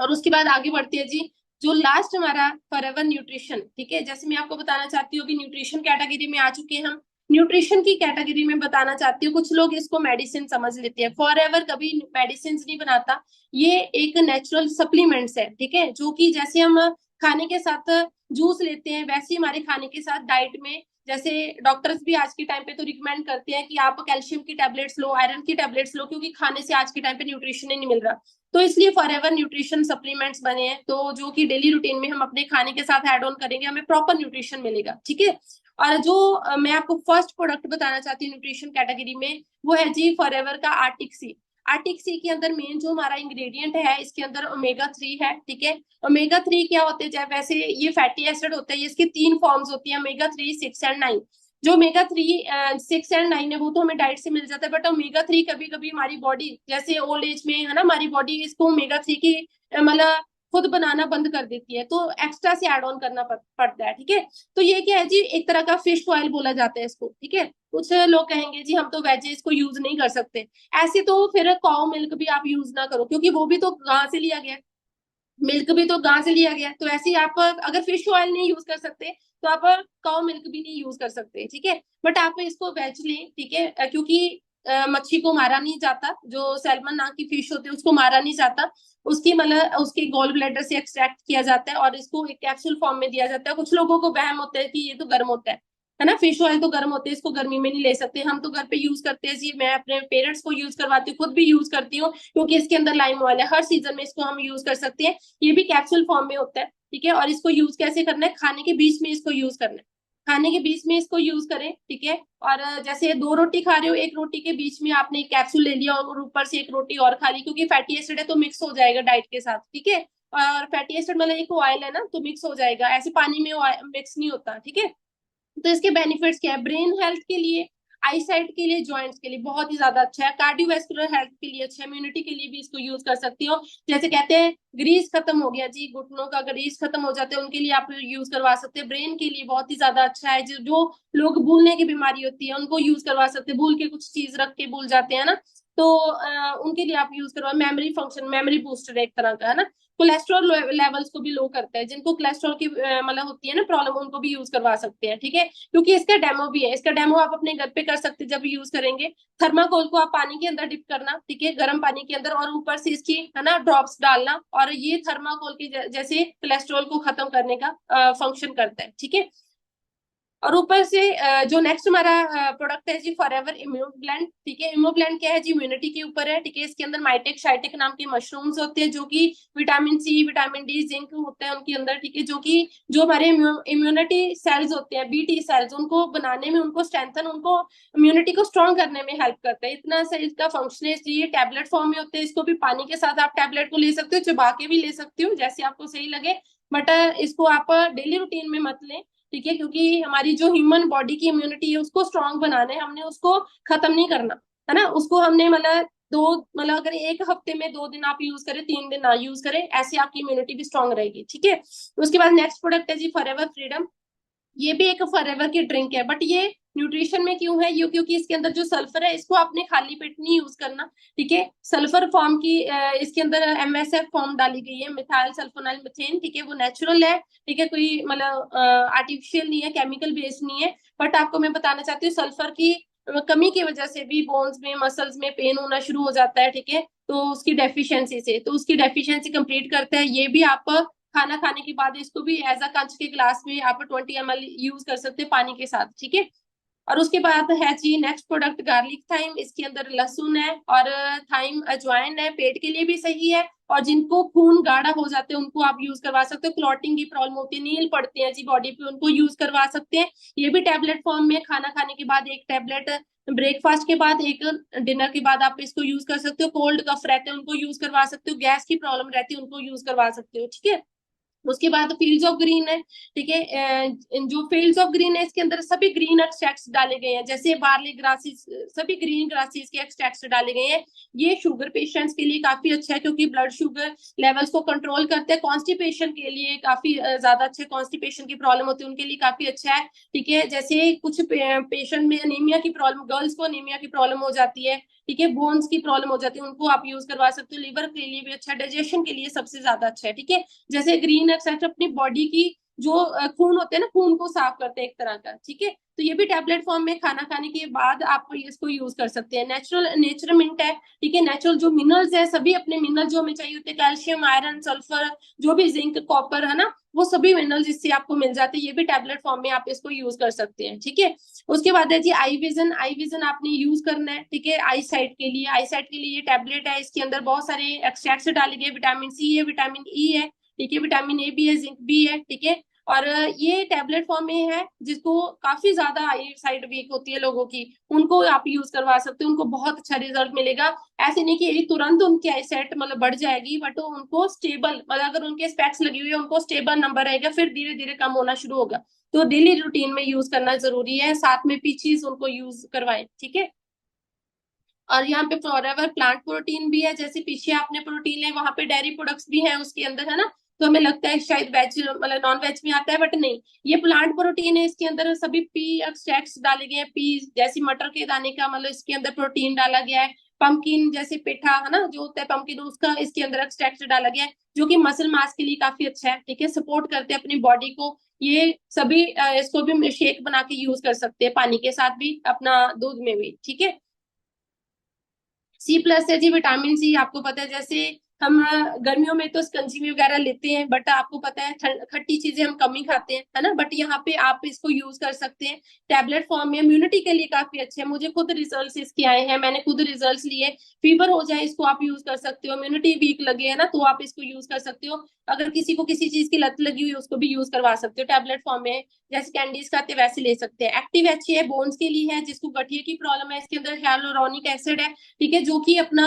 और उसके बाद आगे बढ़ते हैं जी, जो लास्ट हमारा फॉरएवर न्यूट्रिशन, ठीक है। जैसे मैं आपको बताना चाहती हूँ कि न्यूट्रिशन कैटेगरी में आ चुके हैं हम। न्यूट्रिशन की कैटेगरी में बताना चाहती हूँ, कुछ लोग इसको मेडिसिन समझ लेते हैं। फॉरएवर कभी मेडिसिन नहीं बनाता, ये एक नेचुरल सप्लीमेंट्स है, ठीक है, जो कि जैसे हम खाने के साथ जूस लेते हैं, वैसे ही हमारे खाने के साथ डाइट में, जैसे डॉक्टर्स भी आज के टाइम पे तो रिकमेंड करते हैं कि आप कैल्शियम की टैबलेट्स लो, आयरन की टैबलेट्स लो, क्योंकि खाने से आज के टाइम पे न्यूट्रिशन ही नहीं मिल रहा। तो इसलिए फॉरएवर न्यूट्रिशन सप्लीमेंट्स बने हैं, तो जो कि डेली रूटीन में हम अपने खाने के साथ ऐड ऑन करेंगे, हमें प्रॉपर न्यूट्रिशन मिलेगा, ठीक है। और जो मैं आपको फर्स्ट प्रोडक्ट बताना चाहती हूँ न्यूट्रिशन कैटेगरी में, वो है जी फॉरएवर का आर्टिक सी। आर्टिक सी के अंदर मेन जो हमारा इंग्रेडिएंट है, इसके अंदर ओमेगा 3 है, ठीक है। ओमेगा 3 क्या होते हैं? वैसे ये फैटी एसिड होता है, इसकी 3 फॉर्म्स होती है, ओमेगा 3, 6 एंड 9। जो ओमेगा 3, 6 एंड 9 है वो तो हमें डाइट से मिल जाता है, बट ओमेगा 3 कभी कभी हमारी बॉडी, जैसे ओल्ड एज में है ना, हमारी बॉडी इसको ओमेगा 3 की मतलब खुद बनाना बंद कर देती है, तो एक्स्ट्रा से ऐड ऑन करना पड़ता है, ठीक है। तो ये क्या है जी, एक तरह का फिश ऑयल बोला जाता है इसको, ठीक है। कुछ लोग कहेंगे जी हम तो वेज इसको यूज नहीं कर सकते, ऐसे तो फिर काउ मिल्क भी आप यूज ना करो, क्योंकि वो भी तो गां से लिया गया, मिल्क भी तो गां से लिया गया। तो ऐसे ही आप अगर फिश ऑयल नहीं यूज कर सकते, तो आप काउ मिल्क भी नहीं यूज कर सकते, ठीक है। बट आप इसको वेज लें, ठीक है, क्योंकि मच्छी को मारा नहीं जाता, जो सैल्मन नाम की फिश होती है उसको मारा नहीं जाता, उसकी मतलब उसके गॉल ब्लैडर से एक्सट्रैक्ट किया जाता है और इसको एक कैप्सूल फॉर्म में दिया जाता है। कुछ लोगों को वहम होता है कि ये तो गर्म होता है ना, फिश ऑयल तो गर्म होते हैं, इसको गर्मी में नहीं ले सकते, हम तो घर पे यूज करते हैं जी। मैं अपने पेरेंट्स को यूज करवाती हूँ, खुद भी यूज करती हूँ, क्योंकि इसके अंदर लाइम ऑयल है, हर सीजन में इसको हम यूज कर सकते हैं। ये भी कैप्सूल फॉर्म में होता है, ठीक है। और इसको यूज कैसे करना है? खाने के बीच में इसको यूज करना है, खाने के बीच में इसको यूज करें, ठीक है। और जैसे 2 रोटी खा रहे हो, 1 रोटी के बीच में आपने एक कैप्सूल ले लिया और ऊपर से 1 रोटी और खा ली, क्योंकि फैटी एसिड है तो मिक्स हो जाएगा डाइट के साथ, ठीक है। और फैटी एसिड मतलब एक ऑयल है ना, तो मिक्स हो जाएगा, ऐसे पानी में मिक्स नहीं होता, ठीक है। तो इसके बेनिफिट्स क्या है? ब्रेन हेल्थ के लिए, आई साइट के लिए, जॉइंट्स के लिए बहुत ही ज्यादा अच्छा है, कार्डियोवैस्कुलर हेल्थ के लिए अच्छा है, इम्यूनिटी के लिए भी इसको यूज कर सकती हो। जैसे कहते हैं ग्रीस खत्म हो गया जी, घुटनों का ग्रीस खत्म हो जाते हैं, उनके लिए आप यूज करवा सकते हैं। ब्रेन के लिए बहुत ही ज्यादा अच्छा है, जो लोग भूलने की बीमारी होती है उनको यूज करवा सकते हैं, भूल के कुछ चीज रख के भूल जाते हैं ना, तो उनके लिए आप यूज करवा। मेमोरी फंक्शन, मेमोरी बूस्टर एक तरह का है ना। कोलेस्ट्रॉल लेवल्स को भी लो करता है, जिनको कोलेस्ट्रॉल की मतलब होती है ना प्रॉब्लम, उनको भी यूज करवा सकते हैं, ठीक है। क्योंकि इसका डेमो भी है, इसका डेमो आप अपने घर पे कर सकते हैं जब यूज करेंगे। थर्माकोल को आप पानी के अंदर डिप करना, ठीक है, गर्म पानी के अंदर, और ऊपर से इसकी है ना ड्रॉप्स डालना, और ये थर्माकोल के जैसे कोलेस्ट्रॉल को खत्म करने का फंक्शन करता है, ठीक है। और ऊपर से जो नेक्स्ट हमारा प्रोडक्ट है जी फॉरएवर इम्यूब्लेंड, ठीक है। इम्यूब्लेंड क्या है जी? इम्यूनिटी के ऊपर है, ठीक है। इसके अंदर माइटेक शाइटेक नाम के मशरूम्स होते हैं, जो कि vitamin C, vitamin D, zinc होते हैं उनके अंदर, ठीक है, जो कि जो हमारे इम्यूनिटी सेल्स होते हैं, बीटी सेल्स, उनको बनाने में, उनको स्ट्रेंथन, उनको इम्यूनिटी को स्ट्रॉन्ग करने में हेल्प करता है। इतना सा इसका फंक्शन है। ये टैबलेट फॉर्म में होते हैं, इसको भी पानी के साथ आप टैबलेट को ले सकते हो, चबा के भी ले सकते हो, जैसे आपको सही लगे, बट इसको आप डेली रूटीन में मत लें, ठीक है, क्योंकि हमारी जो ह्यूमन बॉडी की इम्यूनिटी है उसको स्ट्रॉन्ग बनाना है, हमने उसको खत्म नहीं करना है ना। उसको हमने मतलब अगर 1 हफ्ते में 2 दिन आप यूज करें, 3 दिन ना यूज करें, ऐसे आपकी इम्यूनिटी भी स्ट्रॉन्ग रहेगी, ठीक है। उसके बाद नेक्स्ट प्रोडक्ट है जी फॉरएवर फ्रीडम। ये भी एक फॉरएवर की ड्रिंक है, बट ये न्यूट्रिशन में क्यों है? ये क्योंकि इसके अंदर जो सल्फर है, इसको आपने खाली पेट नहीं यूज करना, ठीक है। सल्फर फॉर्म की इसके अंदर MSF फॉर्म डाली गई है, मिथाइल सल्फोनाइल मीथेन, ठीक है, वो नेचुरल है, ठीक है, कोई मतलब आर्टिफिशियल नहीं है, केमिकल बेस्ड नहीं है। बट आपको मैं बताना चाहती हूँ, सल्फर की कमी की वजह से भी बोन्स में, मसल्स में पेन होना शुरू हो जाता है, ठीक है, तो उसकी डेफिशिएंसी से, तो उसकी डेफिशिएंसी कंप्लीट करता है। ये भी आप खाना खाने के बाद इसको भी एज अ कंच के ग्लास में आप 20 ml यूज कर सकते हैं पानी के साथ, ठीक है। और उसके बाद है जी नेक्स्ट प्रोडक्ट गार्लिक थाइम। इसके अंदर लहसुन है और थाइम अजवाइन है, पेट के लिए भी सही है और जिनको खून गाढ़ा हो जाते हैं उनको आप यूज करवा सकते हो। क्लॉटिंग की प्रॉब्लम होती है, नील पड़ते हैं जी बॉडी पे, उनको यूज करवा सकते हैं। ये भी टैबलेट फॉर्म में, खाना खाने के बाद एक टैबलेट, ब्रेकफास्ट के बाद एक, डिनर के बाद आप इसको यूज कर सकते हो। कोल्ड कफ रहते हैं उनको यूज करवा सकते हो, गैस की प्रॉब्लम रहती है उनको यूज करवा सकते हो, ठीक है। उसके बाद फील्ड्स ऑफ ग्रीन है, ठीक है। जो फील्ड्स ऑफ ग्रीन है इसके अंदर सभी ग्रीन एक्सट्रैक्ट्स डाले गए हैं, जैसे बार्ली ग्रासेस, सभी ग्रीन ग्रासेस के एक्सट्रैक्ट्स डाले गए हैं। ये शुगर पेशेंट्स के लिए काफी अच्छा है क्योंकि ब्लड शुगर लेवल्स को कंट्रोल करते हैं। कॉन्स्टिपेशन के लिए काफी ज्यादा अच्छा है, कॉन्स्टिपेशन की प्रॉब्लम होती है उनके लिए काफी अच्छा है, ठीक है। जैसे कुछ पेशेंट में अनीमिया की प्रॉब्लम, गर्ल्स को अनीमिया की प्रॉब्लम हो जाती है, ठीक है, बोन्स की प्रॉब्लम हो जाती है, उनको आप यूज करवा सकते हो। लिवर के लिए भी अच्छा, डाइजेशन के लिए सबसे ज्यादा अच्छा है, ठीक है। जैसे ग्रीन एक्सट्रैक्ट अपनी बॉडी की जो खून होते हैं ना, खून को साफ करते हैं एक तरह का, ठीक है। तो ये भी टैबलेट फॉर्म में खाना खाने के बाद आप इसको यूज कर सकते हैं। नेचुरल मिंट है, ठीक है। नेचुरल जो मिनरल्स है, सभी अपने मिनरल जो हमें चाहिए होते हैं, कैल्शियम, आयरन, सल्फर, जो भी जिंक, कॉपर है ना, वो सभी मिनरल्स इससे आपको मिल जाते हैं। ये भी टैबलेट फॉर्म में आप इसको यूज कर सकते हैं, ठीक है। उसके बाद है जी आई विजन। आई विजन आपने यूज करना है, ठीक है, आई साइट के लिए। आई साइट के लिए ये टैबलेट है, इसके अंदर बहुत सारे एक्सट्रैक्ट्स डाले गए, विटामिन सी है, विटामिन ई है, ठीक है, विटामिन ए भी है, जिंक भी है, ठीक है। और ये टैबलेट फॉर्म में है, जिसको काफी ज्यादा आई साइड वीक होती है लोगों की, उनको आप यूज करवा सकते हो, उनको बहुत अच्छा रिजल्ट मिलेगा। ऐसे नहीं कि तुरंत उनकी आई साइट मतलब बढ़ जाएगी, बट उनको स्टेबल, मतलब अगर उनके स्पेक्स लगी हुई है उनको स्टेबल नंबर रहेगा, फिर धीरे धीरे कम होना शुरू होगा। तो डेली रूटीन में यूज करना जरूरी है, साथ में पीचीज उनको यूज करवाएं, ठीक है। और यहाँ पे फॉरएवर प्लांट प्रोटीन भी है, जैसे पीछे आपने प्रोटीन है, वहां पे डेयरी प्रोडक्ट्स भी हैं उसके अंदर, है ना। तो हमें लगता है शायद वेज मतलब नॉन वेज में आता है, बट नहीं, ये प्लांट प्रोटीन है। इसके अंदर सभी पी एक्सट्रैक्ट्स डाले गए हैं, पी जैसी मटर के दाने का, मतलब इसके अंदर प्रोटीन डाला गया है। पंपकिन जैसे पेठा है ना, जो होता है पंपकिन, उसका इसके अंदर एक्सट्रैक्ट डाला गया है, जो कि मसल मास के लिए काफी अच्छा है, ठीक है, सपोर्ट करते हैं अपनी बॉडी को। ये सभी इसको भी शेक बना के यूज कर सकते हैं, पानी के साथ भी, अपना दूध में भी, ठीक है। C+ है जी, विटामिन सी। आपको पता है जैसे हम गर्मियों में तो स्कंजी वगैरह लेते हैं, बट आपको पता है खट्टी चीजें हम कम ही खाते हैं, है ना। बट यहाँ पे आप इसको यूज कर सकते हैं टैबलेट फॉर्म में। इम्यूनिटी के लिए काफी अच्छे हैं, मुझे खुद रिजल्ट्स इसके आए हैं, मैंने खुद रिजल्ट्स लिए। फीवर हो जाए इसको आप यूज कर सकते हो, इम्यूनिटी वीक लगे है ना, तो आप इसको यूज कर सकते हो। अगर किसी को किसी चीज की लत लगी हुई है उसको भी यूज करवा सकते हो टैबलेट फॉर्म में, जैसे कैंडीज खाते वैसे ले सकते हैं। एक्टिव एच है, बोन्स के लिए है, जिसको गठिया की प्रॉब्लम है, इसके अंदर hyaluronic एसिड है, ठीक है, जो कि अपना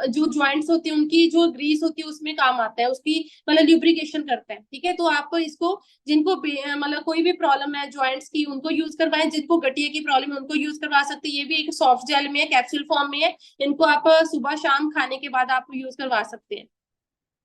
जो ज्वाइंट्स होते हैं उनकी जो ग्रीस होती है उसमें काम आता है, उसकी मतलब ल्यूब्रिकेशन करता है, ठीक है। तो आप इसको, जिनको मतलब कोई भी प्रॉब्लम है ज्वाइंट्स की, उनको यूज करवाएं, जिनको गठिया की प्रॉब्लम है उनको यूज करवा सकते हैं। ये भी एक सॉफ्ट जेल में है, कैप्सूल फॉर्म में है, इनको आप सुबह शाम खाने के बाद आप यूज करवा सकते हैं,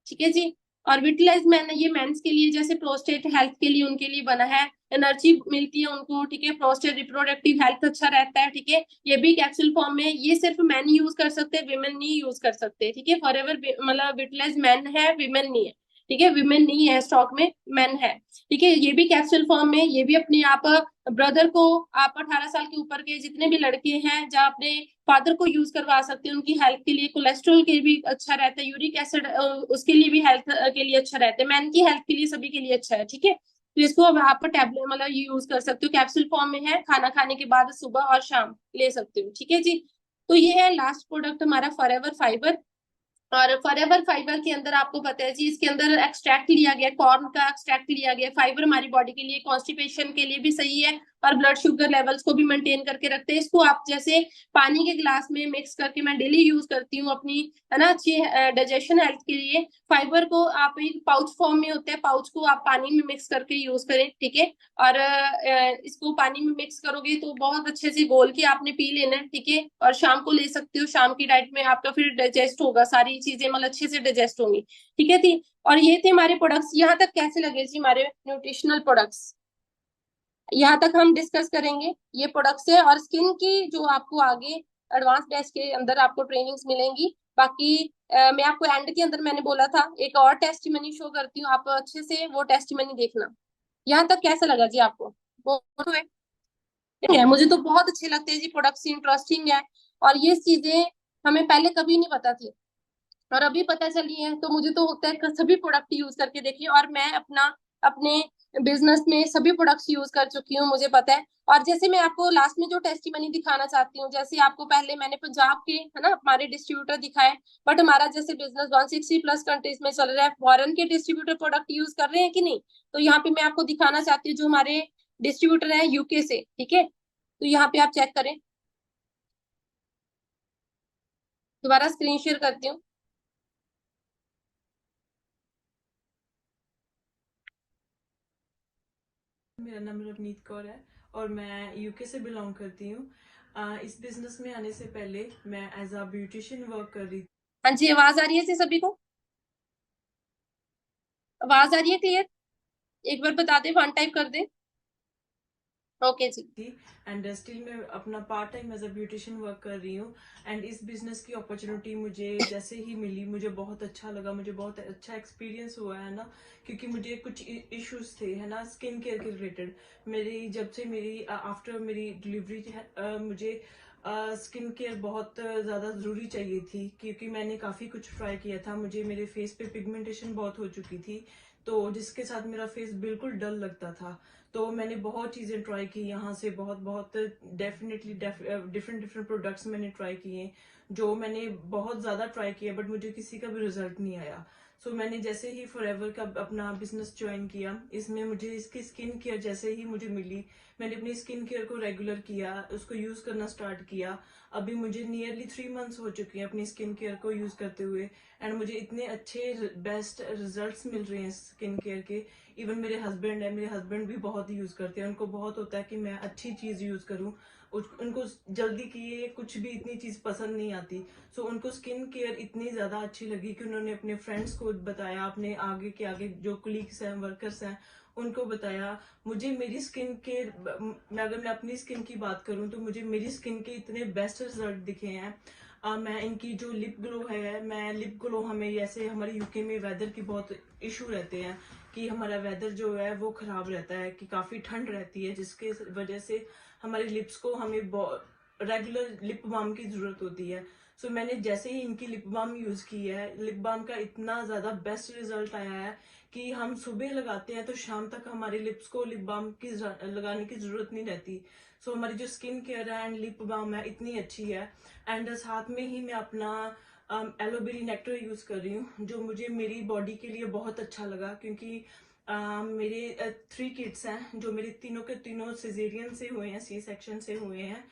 ठीक है जी। और विटलाइज मैन, ये मेंस के लिए, जैसे प्रोस्टेट हेल्थ के लिए उनके लिए बना है, एनर्जी मिलती है उनको, ठीक है, प्रोस्टेट रिप्रोडक्टिव हेल्थ अच्छा रहता है, ठीक है। ये भी कैप्सूल फॉर्म में, ये सिर्फ मैन यूज कर सकते हैं, विमेन नहीं यूज कर सकते, ठीक है। फॉरएवर मतलब विटलाइज मैन है, विमेन नहीं है, ठीक है, विमेन नहीं है स्टॉक में, मैन है, ठीक है। ये भी कैप्सूल फॉर्म में, ये भी अपने आप ब्रदर को, आप 18 साल के ऊपर के जितने भी लड़के हैं, जहाँ अपने फादर को यूज करवा सकते हैं, उनकी हेल्थ के लिए। कोलेस्ट्रॉल के भी अच्छा रहता है, यूरिक एसिड उसके लिए भी हेल्थ के लिए अच्छा रहता है, मैन की हेल्थ के लिए सभी के लिए अच्छा है, ठीक है। तो इसको आप टैबलेट मतलब यूज कर सकते हो, कैप्सूल फॉर्म में है, खाना खाने के बाद सुबह और शाम ले सकते हो, ठीक है जी। तो ये है लास्ट प्रोडक्ट हमारा फॉरएवर फाइबर। और फॉरएवर फाइबर के अंदर आपको पता है जी, इसके अंदर एक्सट्रैक्ट लिया गया, कॉर्न का एक्सट्रैक्ट लिया गया। फाइबर हमारी बॉडी के लिए, कॉन्स्टिपेशन के लिए भी सही है, और ब्लड शुगर लेवल्स को भी मेंटेन करके रखते हैं। इसको आप जैसे पानी के ग्लास में मिक्स करके, मैं डेली यूज करती हूँ अपनी, है ना, अच्छी डाइजेशन हेल्थ के लिए। फाइबर को आप एक पाउच फॉर्म में होता है, पाउच को आप पानी में मिक्स करके यूज करें, ठीक है। और इसको पानी में मिक्स करोगे तो बहुत अच्छे से घोल के आपने पी लेना है, ठीक है। और शाम को ले सकते हो, शाम की डाइट में आपका फिर डाइजेस्ट होगा, सारी चीजें मतलब अच्छे से डाइजेस्ट होंगी, ठीक है थी। और ये थे हमारे प्रोडक्ट्स। यहाँ तक कैसे लगे जी हमारे न्यूट्रिशनल प्रोडक्ट्स, यहाँ तक हम डिस्कस करेंगे ये प्रोडक्ट्स है। और स्किन की जो आपको आगे एडवांस बैच के अंदर आपको ट्रेनिंग्स मिलेंगी। बाकी मैं आपको एंड के अंदर मैंने बोला था एक और टेस्टिमनी शो करती हूँ, आप अच्छे से वो टेस्टिमनी देखना। यहाँ तक कैसा लगा जी आपको? वो है, मुझे तो बहुत अच्छे लगते हैं जी प्रोडक्ट्स, इंटरेस्टिंग है। और ये चीजें हमें पहले कभी नहीं पता थी और अभी पता चली है, तो मुझे तो होता है कि सभी प्रोडक्ट यूज करके देखिए। और मैं अपना अपने बिजनेस में सभी प्रोडक्ट्स यूज कर चुकी हूँ, मुझे पता है। और जैसे मैं आपको लास्ट में जो टेस्टिमनी दिखाना चाहती हूँ, जैसे आपको पहले मैंने पंजाब के है ना हमारे डिस्ट्रीब्यूटर दिखाए, बट हमारा जैसे बिजनेस 160 प्लस कंट्रीज में चल रहा है, फॉरेन के डिस्ट्रीब्यूटर प्रोडक्ट यूज कर रहे हैं कि नहीं। तो यहाँ पे मैं आपको दिखाना चाहती हूँ जो हमारे डिस्ट्रीब्यूटर है यूके से, ठीक है। तो यहाँ पे आप चेक करें, दोबारा स्क्रीन शेयर करती हूँ।
मेरा नाम रवनीत कौर है और मैं यूके से बिलोंग करती हूँ। इस बिजनेस में आने से पहले मैं एज अ ब्यूटिशियन वर्क कर रही थी।
हाँ जी, आवाज आ रही है सभी को? आवाज आ रही है क्लियर? एक बार बता दे, 1 टाइप कर दे। ओके जी।
एंड स्टिल मैं अपना part time as a beautician work कर रही हूँ। एंड इस बिजनेस की अपॉर्चुनिटी मुझे जैसे ही मिली मुझे बहुत अच्छा लगा, मुझे बहुत अच्छा एक्सपीरियंस हुआ है ना, क्योंकि मुझे कुछ इश्यूज थे है ना स्किन केयर के रिलेटेड। जब से मेरी आफ्टर मेरी डिलीवरी मुझे स्किन केयर बहुत ज़्यादा ज़रूरी चाहिए थी, क्योंकि मैंने काफ़ी कुछ ट्राई किया था। मुझे मेरे फेस पे पिगमेंटेशन बहुत हो चुकी थी, तो जिसके साथ मेरा फेस बिल्कुल डल लगता था। तो मैंने बहुत चीज़ें ट्राई की यहाँ से, बहुत डेफिनेटली डिफरेंट प्रोडक्ट्स मैंने ट्राई किए, जो मैंने बहुत ज़्यादा ट्राई किया, बट मुझे किसी का भी रिजल्ट नहीं आया। सो मैंने जैसे ही फॉरएवर का अपना बिजनेस ज्वाइन किया, इसमें मुझे इसकी स्किन केयर जैसे ही मुझे मिली, मैंने अपनी स्किन केयर को रेगुलर किया, उसको यूज करना स्टार्ट किया। अभी मुझे नियरली 3 मंथ्स हो चुके हैं अपनी स्किन केयर को यूज करते हुए, एंड मुझे इतने अच्छे बेस्ट रिजल्ट्स मिल रहे हैं स्किन केयर के। इवन मेरे हस्बैंड है, मेरे हस्बैंड भी बहुत यूज करते हैं, उनको बहुत होता है कि मैं अच्छी चीज यूज करूं। उनको जल्दी की ये कुछ भी इतनी चीज पसंद नहीं आती। सो उनको स्किन केयर इतनी ज्यादा अच्छी लगी कि उन्होंने अपने फ्रेंड्स को बताया, अपने आगे के आगे जो कलीग्स हैं, वर्कर्स हैं, उनको बताया। मुझे मेरी स्किन केयर, अगर मैं अपनी स्किन की बात करूं तो मुझे मेरी स्किन के इतने बेस्ट रिजल्ट दिखे हैं। मैं इनकी जो लिप ग्लो है, मैं लिप ग्लो, हमें जैसे हमारे यूके में वेदर की बहुत इशू रहते हैं कि हमारा वेदर जो है वो खराब रहता है, कि काफी ठंड रहती है, जिसके वजह से हमारे लिप्स को हमें रेगुलर लिप बाम की जरूरत होती है। सो मैंने जैसे ही इनकी लिप बाम यूज की है, लिप बाम का इतना ज्यादा बेस्ट रिजल्ट आया है कि हम सुबह लगाते हैं तो शाम तक हमारे लिप्स को लिप बाम की लगाने की जरूरत नहीं रहती। सो हमारी जो स्किन केयर है एंड लिप बाम है इतनी अच्छी है। एंड साथ में ही मैं अपना एलोवेरा नेक्टर यूज कर रही हूँ, जो मुझे मेरी बॉडी के लिए बहुत अच्छा लगा, क्योंकि मेरे 3 किड्स हैं जो मेरे तीनों के तीनों सिजेरियन से हुए हैं, सी सेक्शन से हुए हैं।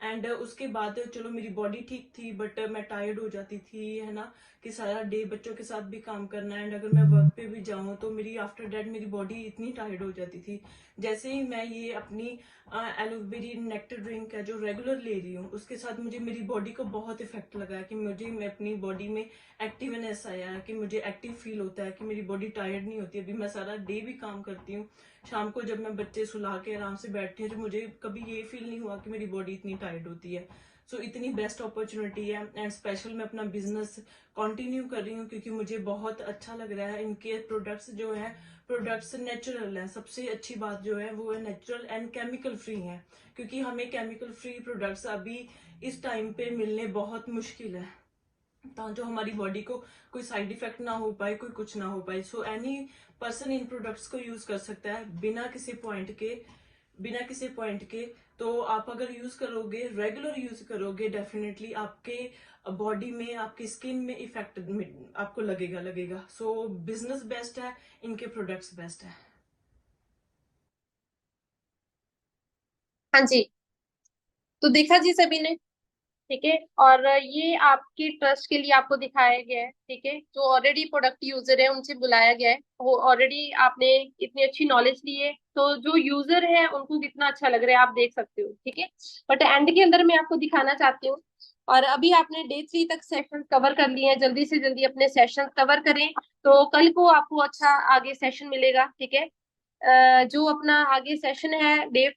एंड उसके बाद चलो मेरी बॉडी ठीक थी, बट मैं टायर्ड हो जाती थी, है ना, कि सारा डे बच्चों के साथ भी काम करना है, एंड अगर मैं वर्क पे भी जाऊं तो मेरी आफ्टर डेट मेरी बॉडी इतनी टायर्ड हो जाती थी। जैसे ही मैं ये अपनी एलोवेरा नेक्टर ड्रिंक है जो रेगुलर ले रही हूँ, उसके साथ मुझे मेरी बॉडी को बहुत इफेक्ट लगा है, कि मैं अपनी बॉडी में एक्टिवनेस आया है, कि मुझे एक्टिव फील होता है, कि मेरी बॉडी टायर्ड नहीं होती। अभी मैं सारा डे भी काम करती हूँ, शाम को जब मैं बच्चे सुला के आराम से बैठती हूँ तो मुझे कभी ये फील नहीं हुआ कि मेरी बॉडी इतनी टायर्ड होती है। सो इतनी बेस्ट अपॉर्चुनिटी है, एंड स्पेशल मैं अपना बिजनेस कंटिन्यू कर रही हूँ क्योंकि मुझे बहुत अच्छा लग रहा है। इनके प्रोडक्ट्स जो है, प्रोडक्ट्स नेचुरल हैं। सबसे अच्छी बात जो है वो है नेचुरल एंड केमिकल फ्री है, क्योंकि हमें केमिकल फ्री प्रोडक्ट्स अभी इस टाइम पे मिलने बहुत मुश्किल है, जो हमारी बॉडी को कोई साइड इफेक्ट ना हो पाए, कोई कुछ ना हो पाए। So any person in products को यूज कर सकता है बिना किसी पॉइंट के। तो आप अगर यूज करोगे, रेगुलर यूज करोगे, डेफिनेटली आपके बॉडी में, आपकी स्किन में इफेक्ट आपको लगेगा। सो बिजनेस बेस्ट है, इनके प्रोडक्ट्स बेस्ट है।
हाँ जी, तो देखा जी सभी ने, ठीक है। और ये आपके ट्रस्ट के लिए आपको दिखाया गया है, ठीक है। जो ऑलरेडी प्रोडक्ट यूजर है उनसे बुलाया गया है, वो ऑलरेडी आपने इतनी अच्छी नॉलेज ली है, तो जो यूजर है उनको कितना अच्छा लग रहा है आप देख सकते हो, ठीक है। बट एंड के अंदर मैं आपको दिखाना चाहती हूँ, और अभी आपने डे 3 तक सेशन कवर कर लिए हैं, जल्दी से जल्दी अपने सेशन कवर करें, तो कल को आपको अच्छा आगे सेशन मिलेगा, ठीक है। जो अपना आगे सेशन है डे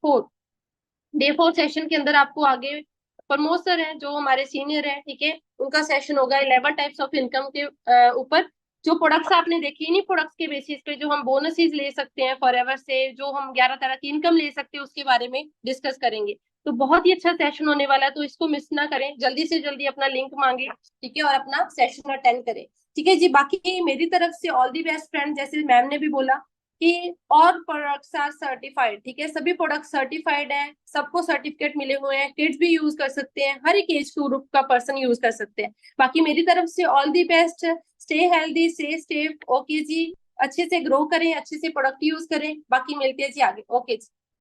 4 सेशन के अंदर आपको आगे प्रमोद सर है जो हमारे सीनियर है, ठीक है, उनका सेशन होगा 11 टाइप्स ऑफ इनकम के ऊपर। जो प्रोडक्ट्स आपने देखी, इन्हीं प्रोडक्ट्स के बेसिस पे जो हम बोनसेस ले सकते हैं फॉरएवर से, जो हम 11 तरह की इनकम ले सकते हैं, उसके बारे में डिस्कस करेंगे। तो बहुत ही अच्छा सेशन होने वाला है, तो इसको मिस ना करें, जल्दी से जल्दी अपना लिंक मांगे, ठीक है, और अपना सेशन अटेंड करें, ठीक है जी। बाकी मेरी तरफ से ऑल दी बेस्ट फ्रेंड, जैसे मैम ने भी बोला कि और प्रोडक्ट्स आर सर्टिफाइड, ठीक है, सभी प्रोडक्ट सर्टिफाइड है, सबको सर्टिफिकेट मिले हुए हैं, किड्स भी यूज कर सकते हैं, हर एक एज ग्रुप का पर्सन यूज कर सकते हैं। बाकी मेरी तरफ से all the best, stay healthy, stay safe. Okay जी, अच्छे से ग्रो करें, अच्छे से प्रोडक्ट यूज करें। बाकी मिलते हैं जी आगे। ओके जी।